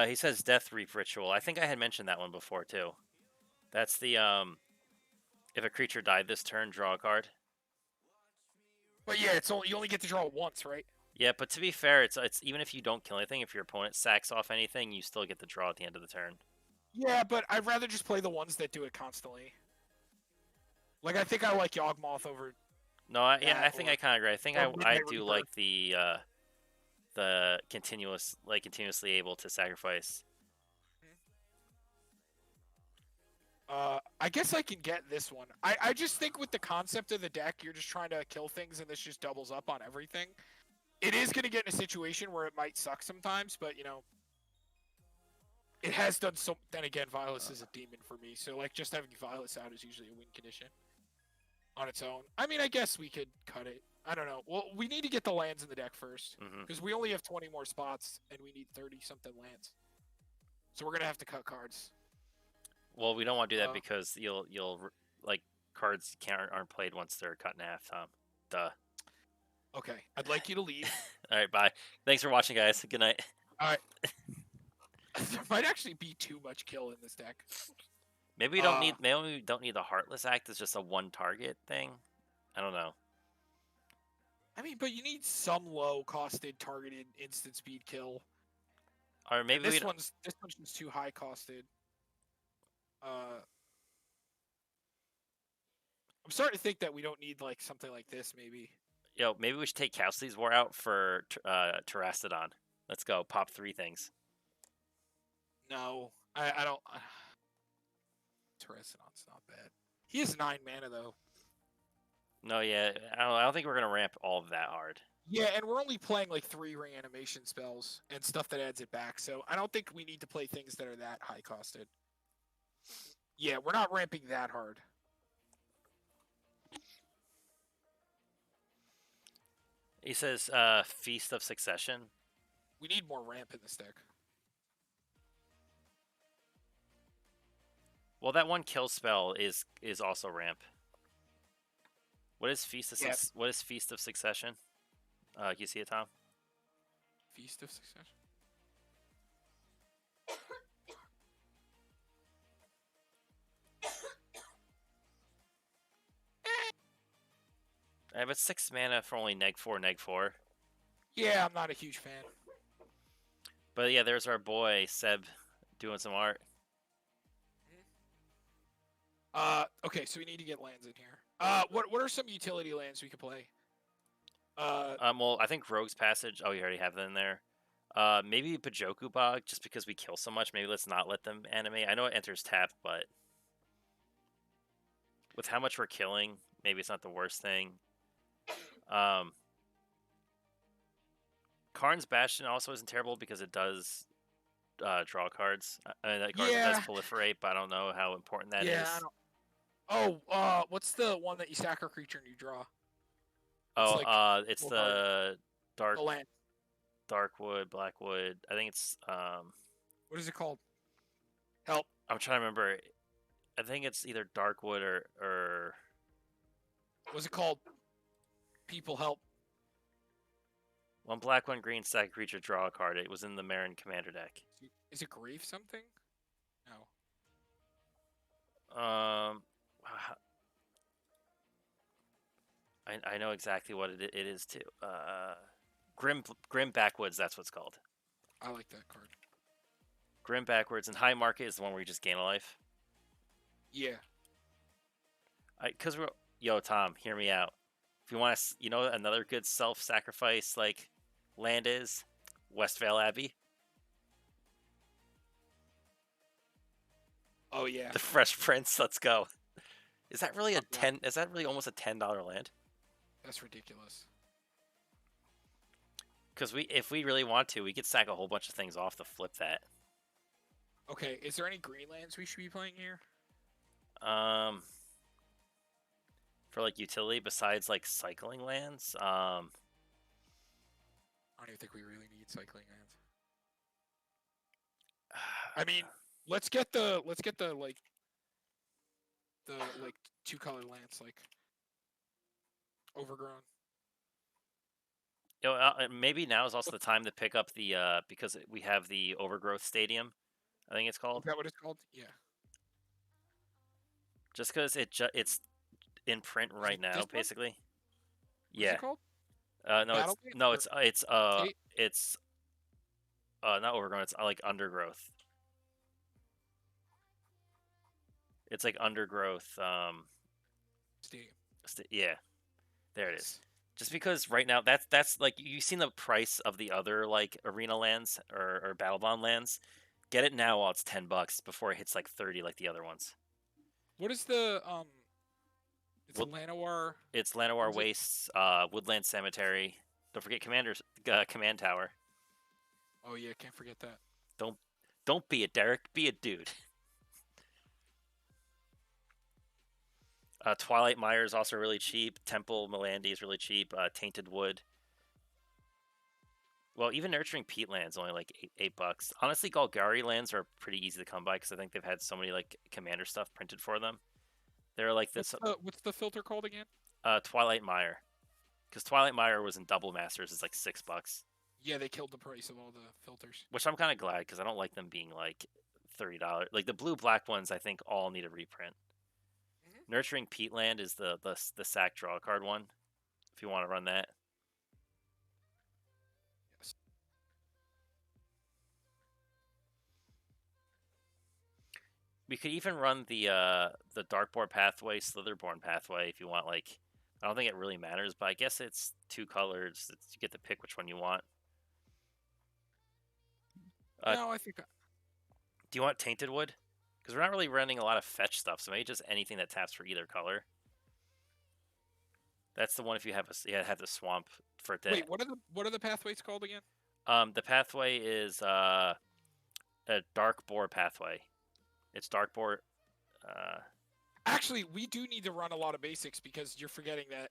He says Death Reap Ritual. I think I had mentioned that one before too. That's the if a creature died this turn, draw a card. But yeah, you only get to draw once, right? Yeah, but to be fair, it's even if you don't kill anything, if your opponent sacks off anything, you still get the draw at the end of the turn. Yeah, but I'd rather just play the ones that do it constantly. Like I think I like Yawgmoth over. No, I think I kind of agree. I think I do like the continuously able to sacrifice. I guess I can get this one. I just think with the concept of the deck, you're just trying to kill things, and this just doubles up on everything. It is going to get in a situation where it might suck sometimes, but, you know, it has done so. Then again, Violence is a demon for me, so, like, just having Violence out is usually a win condition on its own. I mean, I guess we could cut it. I don't know. Well, we need to get the lands in the deck first, because we only have 20 more spots, and we need 30-something lands. So we're going to have to cut cards. Well, we don't want to do that because you'll like cards aren't played once they're cut in half, Tom. Duh. Okay, I'd like you to leave. All right, bye. Thanks for watching, guys. Good night. All right. There might actually be too much kill in this deck. Maybe we don't need. Maybe we don't need the Heartless Act as just a one target thing. I don't know. I mean, but you need some low-costed targeted instant speed kill, Or and maybe we this one's just too high-costed. Uh, I'm starting to think that we don't need like something like this. Maybe. maybe we should take Cowsley's War out for Terrastodon. Let's go. Pop 3 things. No, I don't. Terrastodon's not bad. He has 9 mana though. No, yeah, I don't think we're gonna ramp all of that hard. Yeah, and we're only playing like 3 reanimation spells and stuff that adds it back. So I don't think we need to play things that are that high costed. Yeah, we're not ramping that hard. He says, Feast of Succession. We need more ramp in this deck. Well, that one kill spell is also ramp. What is Feast of What is Feast of Succession? Can you see it, Tom? Feast of Succession. I have 6 mana for only -4/-4. Yeah, I'm not a huge fan. But yeah, there's our boy Seb doing some art. Okay, so we need to get lands in here. What are some utility lands we could play? Well, I think Rogue's Passage. Oh, you already have that in there. Maybe Bajoku Bog, just because we kill so much. Maybe let's not let them animate. I know it enters tap, but with how much we're killing, maybe it's not the worst thing. Karn's Bastion also isn't terrible because it does draw cards. I mean, that card does proliferate, but I don't know how important that is. I don't... Oh, what's the one that you sack a creature and you draw? It's the dark, the land. Darkwood, Blackwood. I think it's What is it called? Help. I'm trying to remember. I think it's either Darkwood or... What's it called? People help. 1 black, 1 green, sack a creature, draw a card. It was in the Marin Commander deck. Is it Grief something? No. I know exactly what it is too. Grim Backwoods, that's what's called. I like that card. Grim Backwards, and High Market is the one where you just gain a life. Yeah. Because yo, Tom, hear me out. If you want to, another good self-sacrifice like land is Westvale Abbey. Oh yeah. The Fresh Prince. Let's go. Is that really Is that really almost a $10 land? That's ridiculous. Because if we really want to, we could sack a whole bunch of things off to flip that. Okay, is there any green lands we should be playing here? For like utility besides like cycling lands, I don't even think we really need cycling lands. I mean, let's get the like 2-color lands like Overgrown. Maybe now is also the time to pick up the because we have the Overgrowth Stadium, I think it's called. Is that what it's called? Yeah. Just because it's in print right now, basically. What's it called? It's not Overgrown. It's like Undergrowth. It's like Undergrowth. Stadium. Yeah, there it is. Just because right now that's like you've seen the price of the other like arena lands or battle bond lands. Get it now while it's $10 before it hits like 30 like the other ones. What is the It's Llanowar. It's Llanowar Wastes, Woodland Cemetery. Don't forget Command Tower. Oh yeah, can't forget that. Don't be a Derek, be a dude. Twilight Mire is also really cheap. Temple Melandi is really cheap. Tainted Wood. Well, even Nurturing Peatland's only like $8. Honestly, Golgari lands are pretty easy to come by because I think they've had so many like commander stuff printed for them. They're like this. What's the filter called again? Twilight Mire, because Twilight Mire was in Double Masters. It's like $6. Yeah, they killed the price of all the filters. Which I'm kind of glad because I don't like them being like $30. Like the blue-black ones, I think all need a reprint. Nurturing Peatland is the sack draw card one. If you want to run that. We could even run the Darkborn pathway, Slitherborn pathway if you want. Like, I don't think it really matters, but I guess it's 2 colors. You get to pick which one you want. No, I think Do you want Tainted Wood? Because we're not really running a lot of fetch stuff, so maybe just anything that taps for either color. That's the one if you have have the swamp for it to. Wait, what are the pathways called again? The pathway is a Dark Boar pathway. It's Dark Boar. Actually, we do need to run a lot of basics because you're forgetting that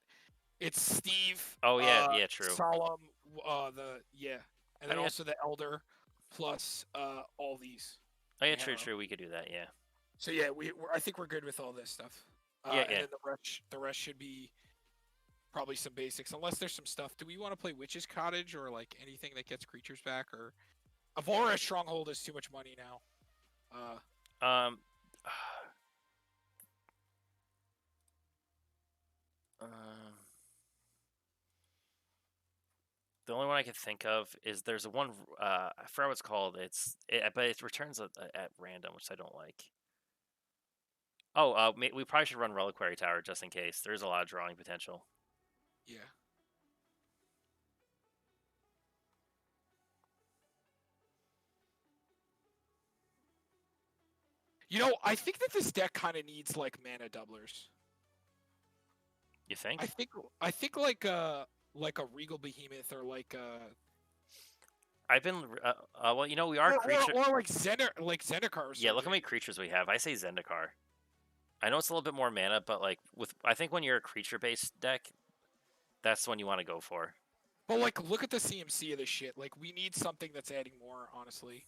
it's Steve. Oh yeah, yeah, true. Solemn, and then yeah. also the Elder, plus all these. Oh yeah, true. We could do that, yeah. So yeah, I think we're good with all this stuff. Yeah. And then the rest should be probably some basics, unless there's some stuff. Do we want to play Witch's Cottage or like anything that gets creatures back? Or Avora Stronghold is too much money now. The only one I can think of is there's a one. I forgot what it's called. But it returns at random, which I don't like. Oh, we probably should run Reliquary Tower just in case. There's a lot of drawing potential. Yeah. You know, I think that this deck kind of needs like mana doublers. You think? I think like a Regal Behemoth or like I've been well, we are creature or like Zendikar. Yeah, look how many creatures we have. I say Zendikar. I know it's a little bit more mana, but like I think when you're a creature-based deck, that's the one you want to go for. But like, look at the CMC of this shit. Like, we need something that's adding more. Honestly,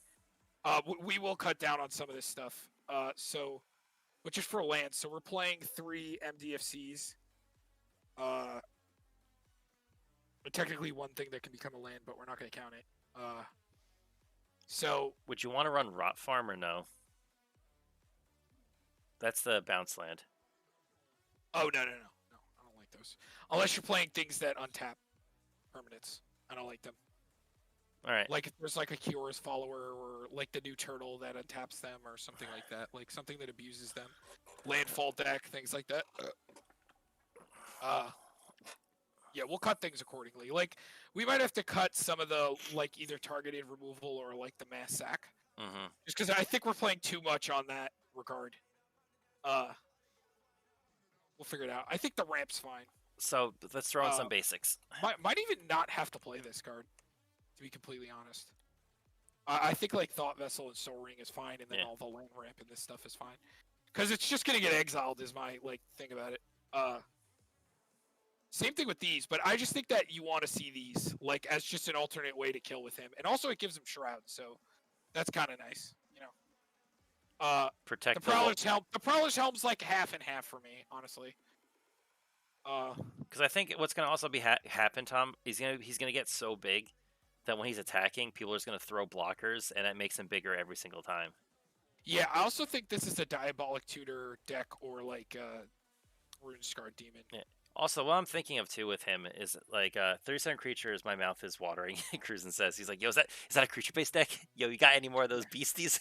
we will cut down on some of this stuff. But just for land. So we're playing 3 MDFCs. Technically one thing that can become a land, but we're not going to count it. So would you want to run Rot Farm or no? That's the bounce land. Oh no! I don't like those. Unless you're playing things that untap permanents, I don't like them. All right. Like if there's like a Kiora's follower or like the new turtle that untaps them or something like that. Like something that abuses them. Landfall deck, things like that. Yeah, we'll cut things accordingly. Like we might have to cut some of the like either targeted removal or like the mass sack. Mm-hmm. Just because I think we're playing too much on that regard. We'll figure it out. I think the ramp's fine. So let's throw in some basics. Might even not have to play this card, to be completely honest. I think like Thought Vessel and Soul Ring is fine, and then all the land ramp and this stuff is fine. Because it's just gonna get exiled is my like thing about it. Same thing with these, but I just think that you want to see these like as just an alternate way to kill with him, and also it gives him Shroud, so that's kind of nice, you know. Protect the Prowler's Helm. The Prowler's Helm's like half and half for me, honestly. Because I think what's gonna also be happen, Tom, he's gonna get so big that when he's attacking, people are just gonna throw blockers, and that makes him bigger every single time. Yeah, I also think this is a Diabolic Tutor deck or like Rune Scarred Demon. Yeah. Also, what I'm thinking of too with him is like 37 creatures. My mouth is watering. Cruisin says he's like, "Yo, is that a creature based deck? Yo, you got any more of those beasties?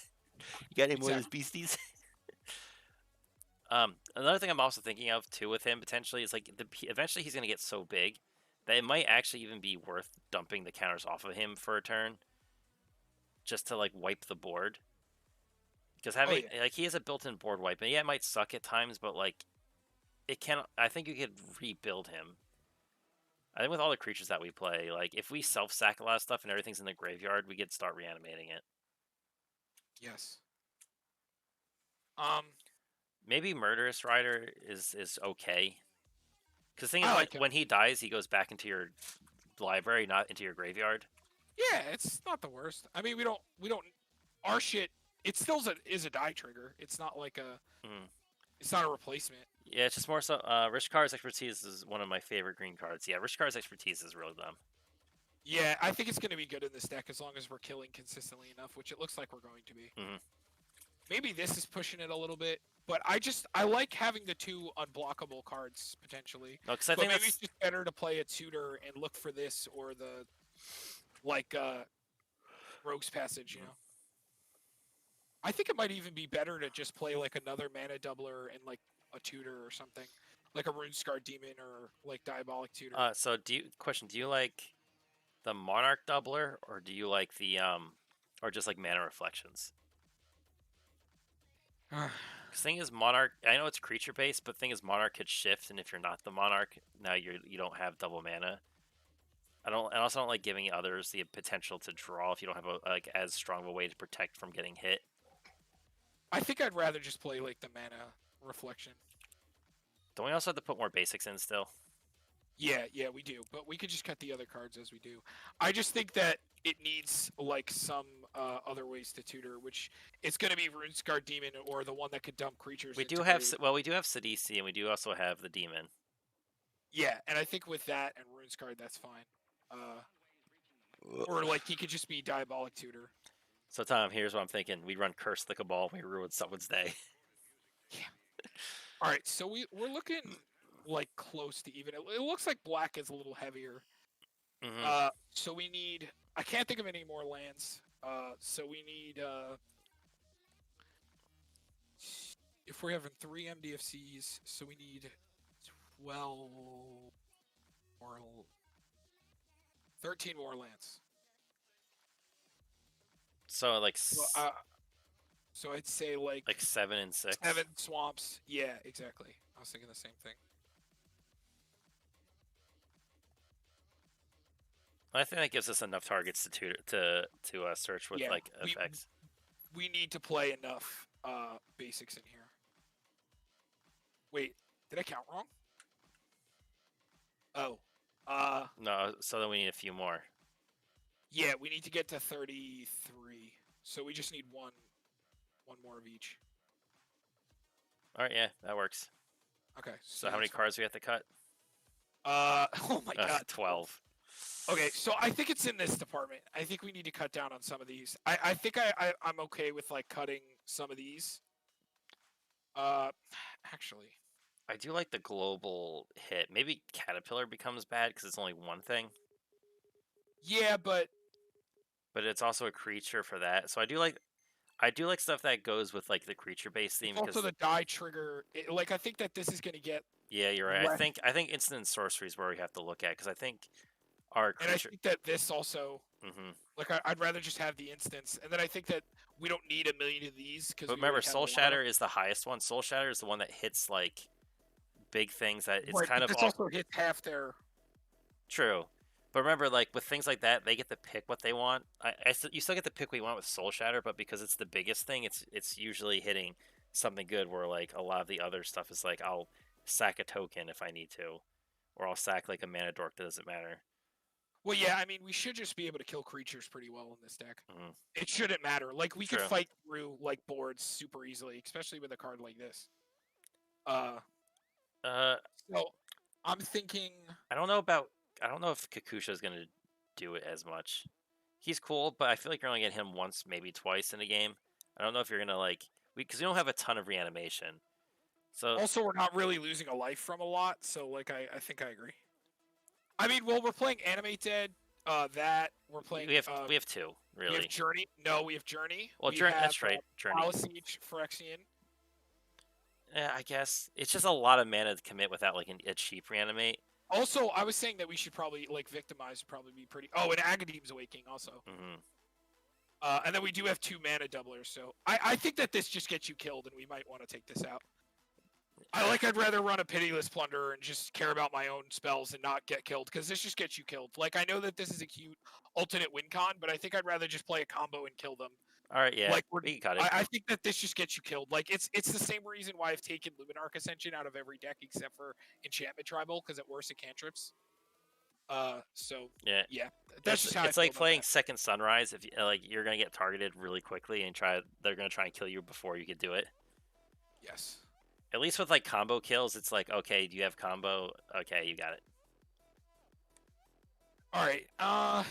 You got any more of those beasties?" Another thing I'm also thinking of too with him potentially is like eventually he's gonna get so big that it might actually even be worth dumping the counters off of him for a turn, just to like wipe the board. Because having like he has a built-in board wipe, and yeah, it might suck at times, but like. It can. I think you could rebuild him. I think with all the creatures that we play, like if we self-sack a lot of stuff and everything's in the graveyard, we could start reanimating it. Yes. Maybe Murderous Rider is okay. Because the thing is, like, when he dies, he goes back into your library, not into your graveyard. Yeah, it's not the worst. I mean, we don't. Our shit. It still is a die trigger. It's not like a. It's not a replacement. Yeah, it's just more so. Rishkar's Expertise is one of my favorite green cards. Yeah, Rishkar's Expertise is really dumb. Yeah, I think it's going to be good in this deck as long as we're killing consistently enough, which it looks like we're going to be. Maybe this is pushing it a little bit, but I like having the 2 unblockable cards potentially. No, because I think maybe it's just better to play a tutor and look for this or the Rogue's Passage, you know. I think it might even be better to just play like another mana doubler and like a tutor or something, like a Runescar Demon or like Diabolic Tutor. So do you like the Monarch doubler, or do you like the or just like mana reflections? Because thing is, Monarch. I know it's creature based, but thing is, Monarch could shift, and if you're not the Monarch, now you don't have double mana. I also don't like giving others the potential to draw if you don't have a like as strong of a way to protect from getting hit. I think I'd rather just play like the mana reflection. Don't we also have to put more basics in still? Yeah, we do. But we could just cut the other cards as we do. I just think that it needs like some other ways to tutor, which it's going to be Runescar Demon or the one that could dump creatures. We into do have grave. well, we do have Sidisi, and we do also have the Demon. Yeah, and I think with that and Runescar, that's fine. Or like he could just be Diabolic Tutor. So Tom, here's what I'm thinking: we run Curse the Cabal, we ruin someone's day. Yeah. All right, so we're looking like close to even. It looks like black is a little heavier. So we need. I can't think of any more lands. So we need. If we're having 3 MDFCs, so we need 12 or 13 more lands. So like so I'd say like 7 and 6. 7 swamps. Yeah, exactly. I was thinking the same thing. I think that gives us enough targets to search with like effects. We need to play enough basics in here. Wait, did I count wrong? Oh. No, so then we need a few more. Yeah, we need to get to 33. So we just need one more of each. All right, yeah, that works. Okay. So how many cards do we have to cut? Oh my god. 12. Okay, so I think it's in this department. I think we need to cut down on some of these. I think I'm okay with like cutting some of these. Actually, I do like the global hit. Maybe Caterpillar becomes bad because it's only one thing. Yeah, but it's also a creature for that. So I do like stuff that goes with like the creature based theme. Also the die trigger. Like I think that this is gonna get. Yeah, you're right. I think instant and sorcery is where we have to look at because I think our creature. And I think that this also. Mm-hmm. Like I'd rather just have the instance, and then I think that we don't need a million of these because. But remember, Soul Shatter is the highest one. Soul Shatter is the one that hits like big things that it's right, kind of. This also hits half their. True. But remember, like with things like that, they get to pick what they want. You still get to pick what you want with Soul Shatter, but because it's the biggest thing, it's usually hitting something good. Where like a lot of the other stuff is like I'll sack a token if I need to, or I'll sack like a mana dork that doesn't matter. Well, yeah, I mean, we should just be able to kill creatures pretty well in this deck. Mm-hmm. It shouldn't matter. Like we could fight through like boards super easily, especially with a card like this. So I'm thinking. I don't know if Kakusha is gonna do it as much. He's cool, but I feel like you're only getting him once, maybe twice in a game. I don't know if you're gonna because we don't have a ton of reanimation. So also, we're not really losing a life from a lot. So like, I think I agree. I mean, well, we're playing Animate Dead. That we're playing. We have 2 really. We have Journey. No, we have Journey. Well, that's right. Journey. Siege, Phyrexian. Yeah, I guess it's just a lot of mana to commit without like a cheap reanimate. Also, I was saying that we should probably like Victimize would probably be pretty. Oh, and Agadeem's Awakening also. Mm-hmm. And then we do have 2 mana doublers, so I think that this just gets you killed, and we might want to take this out. I'd rather run a Pitiless Plunderer and just care about my own spells and not get killed, because this just gets you killed. Like, I know that this is a cute alternate win con, but I think I'd rather just play a combo and kill them. All right, yeah. Like, we got it. I think that this just gets you killed. Like, it's the same reason why I've taken Luminarch Ascension out of every deck except for Enchantment Tribal, because it works at cantrips. So yeah, that's just how it's like playing Second Sunrise. If you're gonna get targeted really quickly and they're gonna try and kill you before you could do it. Yes. At least with like combo kills, it's like, okay, do you have combo? Okay, you got it. All right. I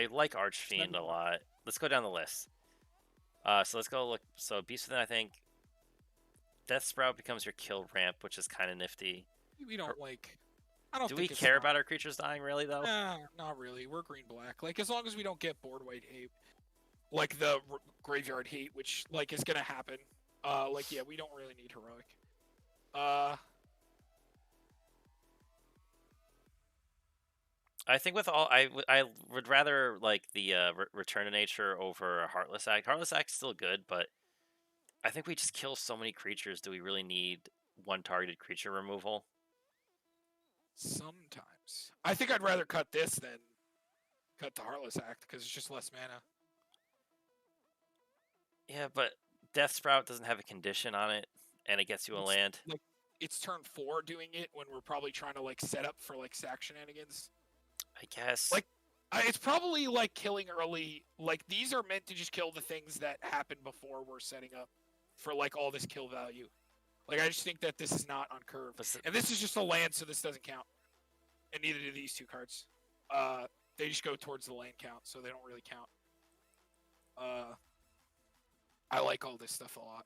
like Archfiend a lot. Let's go down the list. So let's go look. So Beast Within, I think. Death Sprout becomes your kill ramp, which is kind of nifty. We don't like. I don't. Do we care about our creatures dying, really, though? Nah, not really. We're green black. Like as long as we don't get board white hate. like the graveyard hate, which like is gonna happen. Like yeah, we don't really need heroic. Uh, I think with all, I would rather like the Return to Nature over a Heartless Act. Heartless Act's still good, but I think we just kill so many creatures. Do we really need one targeted creature removal? sometimes I think I'd rather cut this than cut the Heartless Act because it's just less mana. Yeah, but Death Sprout doesn't have a condition on it, and it gets you a It's land. like it's turn 4 doing it when we're probably trying to like set up for like sack shenanigans. I guess. Like it's probably like killing early. Like these are meant to just kill the things that happen before we're setting up for like all this kill value. Like I just think that this is not on curve, and this is just a land, so this doesn't count, and neither do these two cards. They just go towards the land count, so they don't really count. I like all this stuff a lot.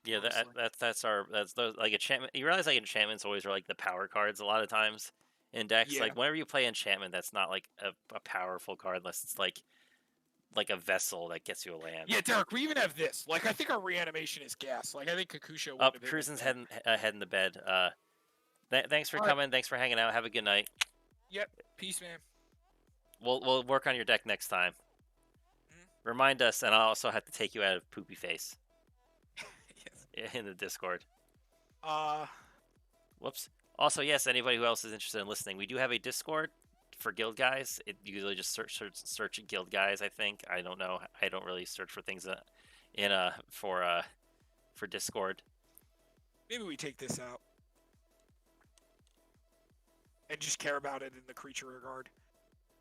Yeah, honestly. that's those like enchantment. You realize like enchantments always are like the power cards a lot of times in decks. Yeah, Like whenever you play enchantment, that's not like a powerful card unless it's like a vessel that gets you a land. yeah, Derek. We even have this. Like I think our reanimation is gas. Like I think Kakusha Up, wouldn't have been Cruisen's bad. head in the bed. Thanks for All right. coming. Thanks for hanging out. Have a good night. Yep. Peace, man. We'll work on your deck next time. Mhm. Remind us, and I'll also have to take you out of Poopy Face Yes. in the Discord. Uh, Whoops. Also, yes, anybody who else is interested in listening, we do have a Discord for Guild Guys. It usually just search Guild Guys. I think I don't know. I don't really search for things in for Discord. maybe we take this out and just care about it in the creature regard,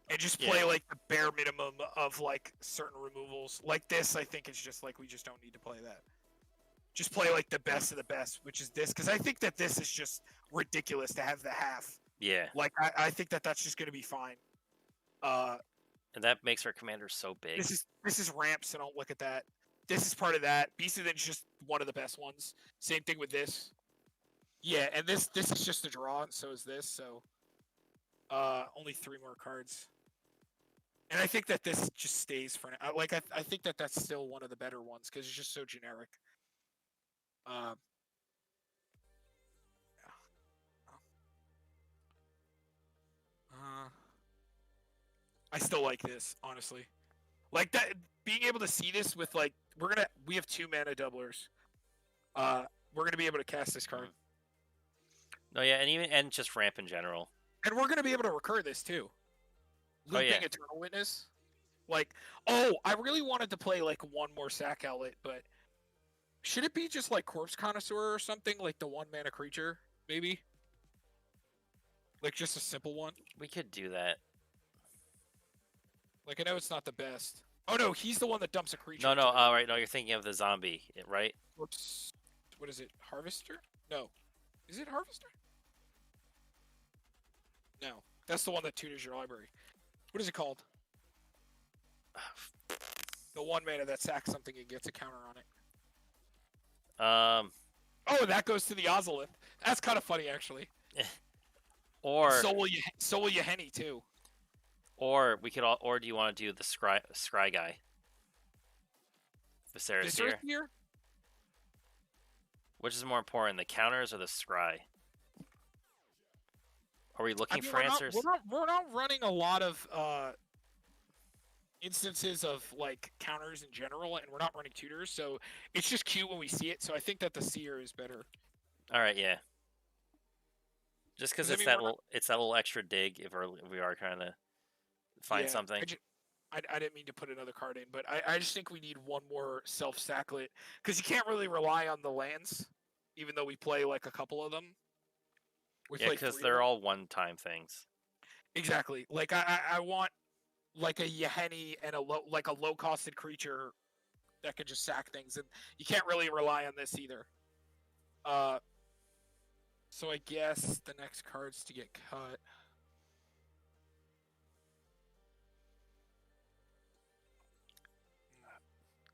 and just play Yeah. like the bare minimum of like certain removals. Like this, I think it's just like we just don't need to play that. Just play like the best of the best, which is this, because I think that this is just ridiculous to have the half. Yeah, Like I think that that's just gonna be fine. Uh, and that makes our commander so big. this is ramp, so don't look at that. This is part of that. Beast of Then's just one of the best ones. Same thing with this. Yeah, and this is just a draw, and so is this. So only 3 more cards. And I think that this just stays for now. Like I think that that's still one of the better ones because it's just so generic. Um, uh, I still like this, honestly. Like that, being able to see this with like we have 2 mana doublers. Uh, we're gonna be able to cast this card, No, yeah, and just ramp in general. and we're gonna be able to recur this too. Oh Looping yeah, Eternal Witness. Like, oh, I really wanted to play like one more sack outlet, but should it be just like Corpse Connoisseur or something like the 1 mana creature, maybe? Like just a simple one. we could do that. Like I know it's not the best. Oh no, he's the one that dumps a creature. No, no, into the- right, no, you're thinking of the zombie, right? Whoops. What is it? Harvester? No. Is it Harvester? No. That's the one that tutors your library. What is it called? The 1 mana that sacks something and gets a counter on it. Um, Oh, that goes to the Ozolith. That's kind of funny, actually. or So will you Henny too. or we could all, or do you want to do the scry guy, Viserys here? Here? Which is more important, the counters or the scry? Are we looking for answers? We're not running a lot of instances of like counters in general, and we're not running tutors, so it's just cute when we see it. So I think that the seer is better. All right, yeah. Just because it's that little extra dig if we are trying to find something. I didn't mean to put another card in, but I just think we need one more self-sacklet because you can't really rely on the lands, even though we play like a couple of them. Yeah, because they're all one-time things. Exactly. Like I want like a Yeheni and a low-costed creature that can just sack things, and you can't really rely on this either. So I guess the next cards to get cut.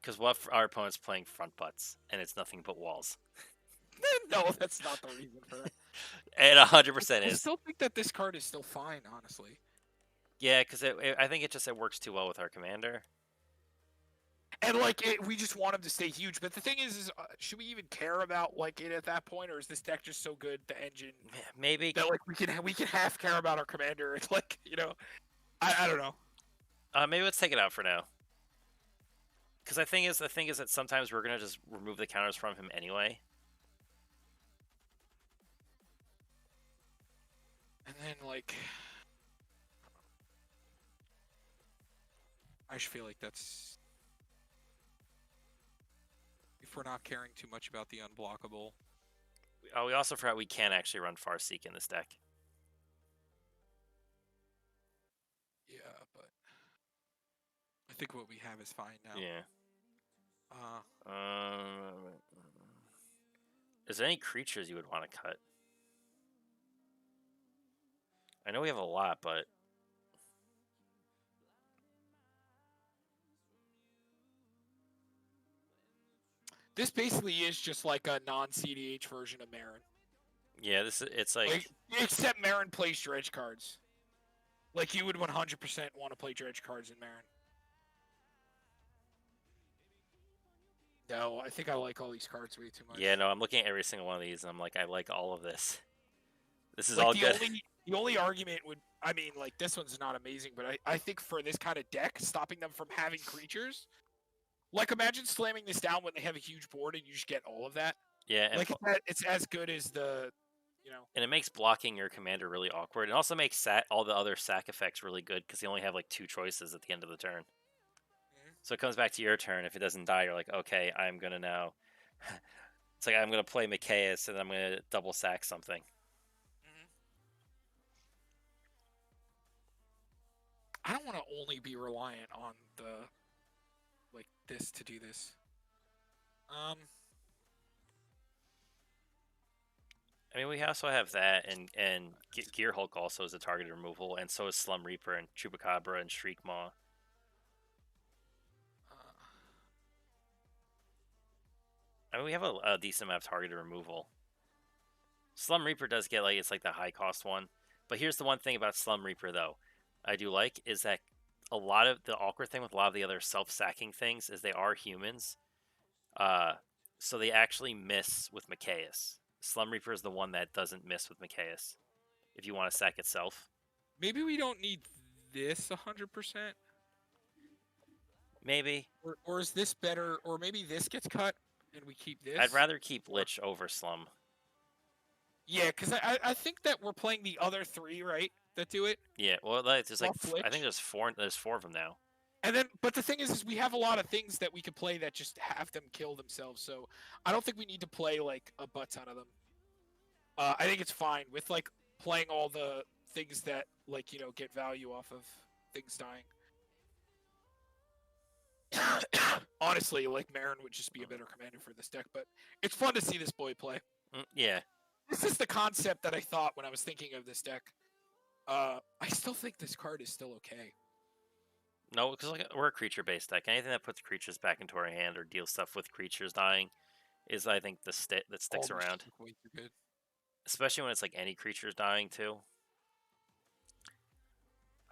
Because what our opponent's playing front butts, and it's nothing but walls. No, that's not the reason for that. It 100% is. I still think that this card is still fine, honestly. Yeah, because I think it works too well with our commander. And like we just want him to stay huge. But the thing is should we even care about like it at that point, or is this deck just so good, the engine, Maybe. that like we can half care about our commander? It's like, I don't know. Maybe let's take it out for now. Because the thing is that sometimes we're gonna just remove the counters from him anyway. And then like, I just feel like that's, if we're not caring too much about the unblockable. Oh, we also forgot we can actually run Farseek in this deck. Yeah, but I think what we have is fine now. Yeah. Is there any creatures you would want to cut? I know we have a lot, but this basically is just like a non-CDH version of Marin. yeah, it's like except Marin plays dredge cards. Like, you would 100% want to play dredge cards in Marin. No, I think I like all these cards way too much. Yeah, no, I'm looking at every single one of these, and I'm like, I like all of this. This is like all good. The only argument would, I mean, like, this one's not amazing, but I think for this kind of deck, stopping them from having creatures, like, imagine slamming this down when they have a huge board and you just get all of that. Yeah, and like, it's as good as the, and it makes blocking your commander really awkward. It also makes all the other sack effects really good because you only have like 2 choices at the end of the turn. So it comes back to your turn. If it doesn't die, you're like, okay, I'm gonna now. It's like I'm gonna play Mikaeus and I'm gonna double sack something. I don't want to only be reliant on this to do this. I mean, we also have that, and Gear Hulk also is a targeted removal, and so is Slum Reaper and Chupacabra and Shriek Maw. I mean, we have a decent amount of targeted removal. Slum Reaper does get it's like the high cost one, but here's the one thing about Slum Reaper though, I do like is that a lot of the awkward thing with a lot of the other self-sacking things is they are humans, so they actually miss with Mikaeus. Slum Reaper is the one that doesn't miss with Mikaeus. If you want to sack itself, maybe we don't need this 100%. Maybe. Or is this better? Or maybe this gets cut and we keep this. I'd rather keep Lich over Slum. Yeah, because I think that we're playing the other 3, right? That do it. Yeah, well, there's like I think there's 4 of them now. And then, but the thing is we have a lot of things that we could play that just have them kill themselves. So I don't think we need to play like a butt ton of them. I think it's fine with like playing all the things that like get value off of things dying. Honestly, like Marin would just be a better commander for this deck, but it's fun to see this boy play. Yeah. This is the concept that I thought when I was thinking of this deck. I still think this card is still okay. No, because we're a creature-based deck. Anything that puts creatures back into our hand or deals stuff with creatures dying is, I think, that sticks around. Way too good. Especially when it's like any creatures dying too.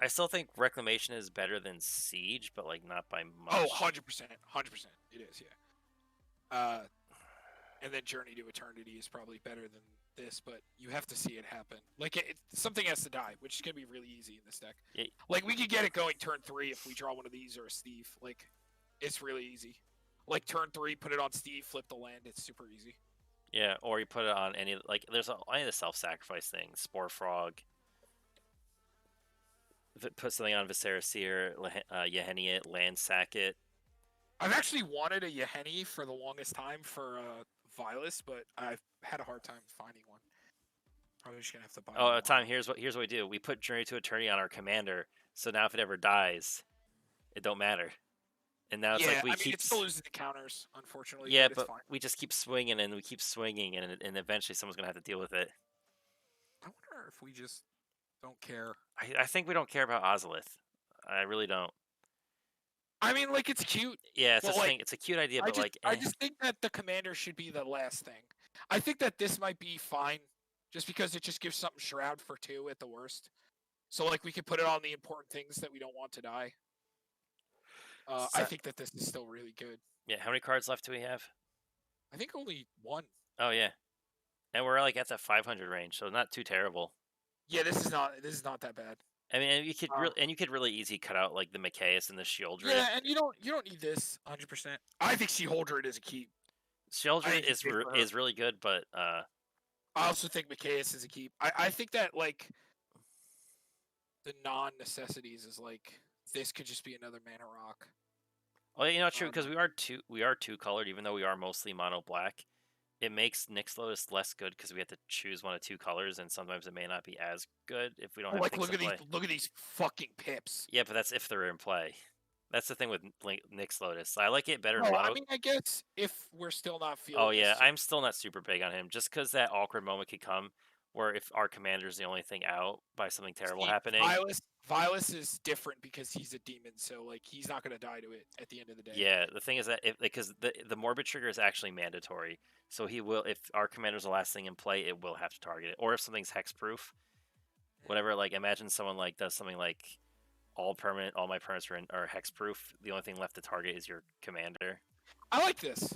I still think Reclamation is better than Siege, but like not by much. Oh, 100%. 100%. It is, yeah. And then Journey to Eternity is probably better than this, but you have to see it happen. Like, something has to die, which is going to be really easy in this deck. Yeah. Like, we could get it going turn 3 if we draw one of these or a Steve. Like, it's really easy. Like, turn 3, put it on Steve, flip the land. It's super easy. Yeah, or you put it on any, like, there's any of the self-sacrifice things. Spore Frog. If it puts something on Viscera Seer, Yeheni it, land sack it. I've actually wanted a Yeheni for the longest time for Vilas, but I've had a hard time finding one. Probably just gonna have to buy. Oh, Tom, here's what we do. We put Journey to Eternity on our commander, so now if it ever dies, it don't matter. And now it's like we keep. It still loses the counters, unfortunately. Yeah, but we just keep swinging and we keep swinging, and eventually someone's gonna have to deal with it. I wonder if we just don't care. I think we don't care about Ozolith. I really don't. I mean, like, it's cute. Yeah, it's thing. It's a cute idea, but I just think that the commander should be the last thing. I think that this might be fine, just because it just gives something Shroud for 2 at the worst. So, like, we could put it on the important things that we don't want to die. I So, think that this is still really good. yeah, how many cards left do we have? I think only one. Oh yeah, and we're like at the 500 range, so not too terrible. Yeah, this is not that bad. I mean, Uh, and you could really easy cut out like the Micaeus and the Shieldred. yeah, and you don't need this 100%. I think she holder it as a keep. I Shieldred think it's big for her. is really good, but I also think Micaeus is a keep. I think that like the non necessities is like this could just be another mana rock. well, you know, true because Um, we are two colored, even though we are mostly mono black. It makes Nyx Lotus less good because we have to choose one of two colors, and sometimes it may not be as good if we don't oh, have like things to play. look at these fucking pips. Yeah, but that's if they're in play. That's the thing with Nyx Lotus. I like it better in No, I mono. mean I guess if we're still not Oh feeling this, yeah, I'm still not super big on him, just because that awkward moment could come where if our commander's the only thing out by something terrible see, happening. Vilas is different because he's a demon, so like he's not gonna die to it at the end of the day. Yeah, the thing is that if because the morbid trigger is actually mandatory, so he will if our commander's the last thing in play, it will have to target it, or if something's hexproof, whatever. Like imagine someone like does something like all my permanents are hexproof. The only thing left to target is your commander. I like this.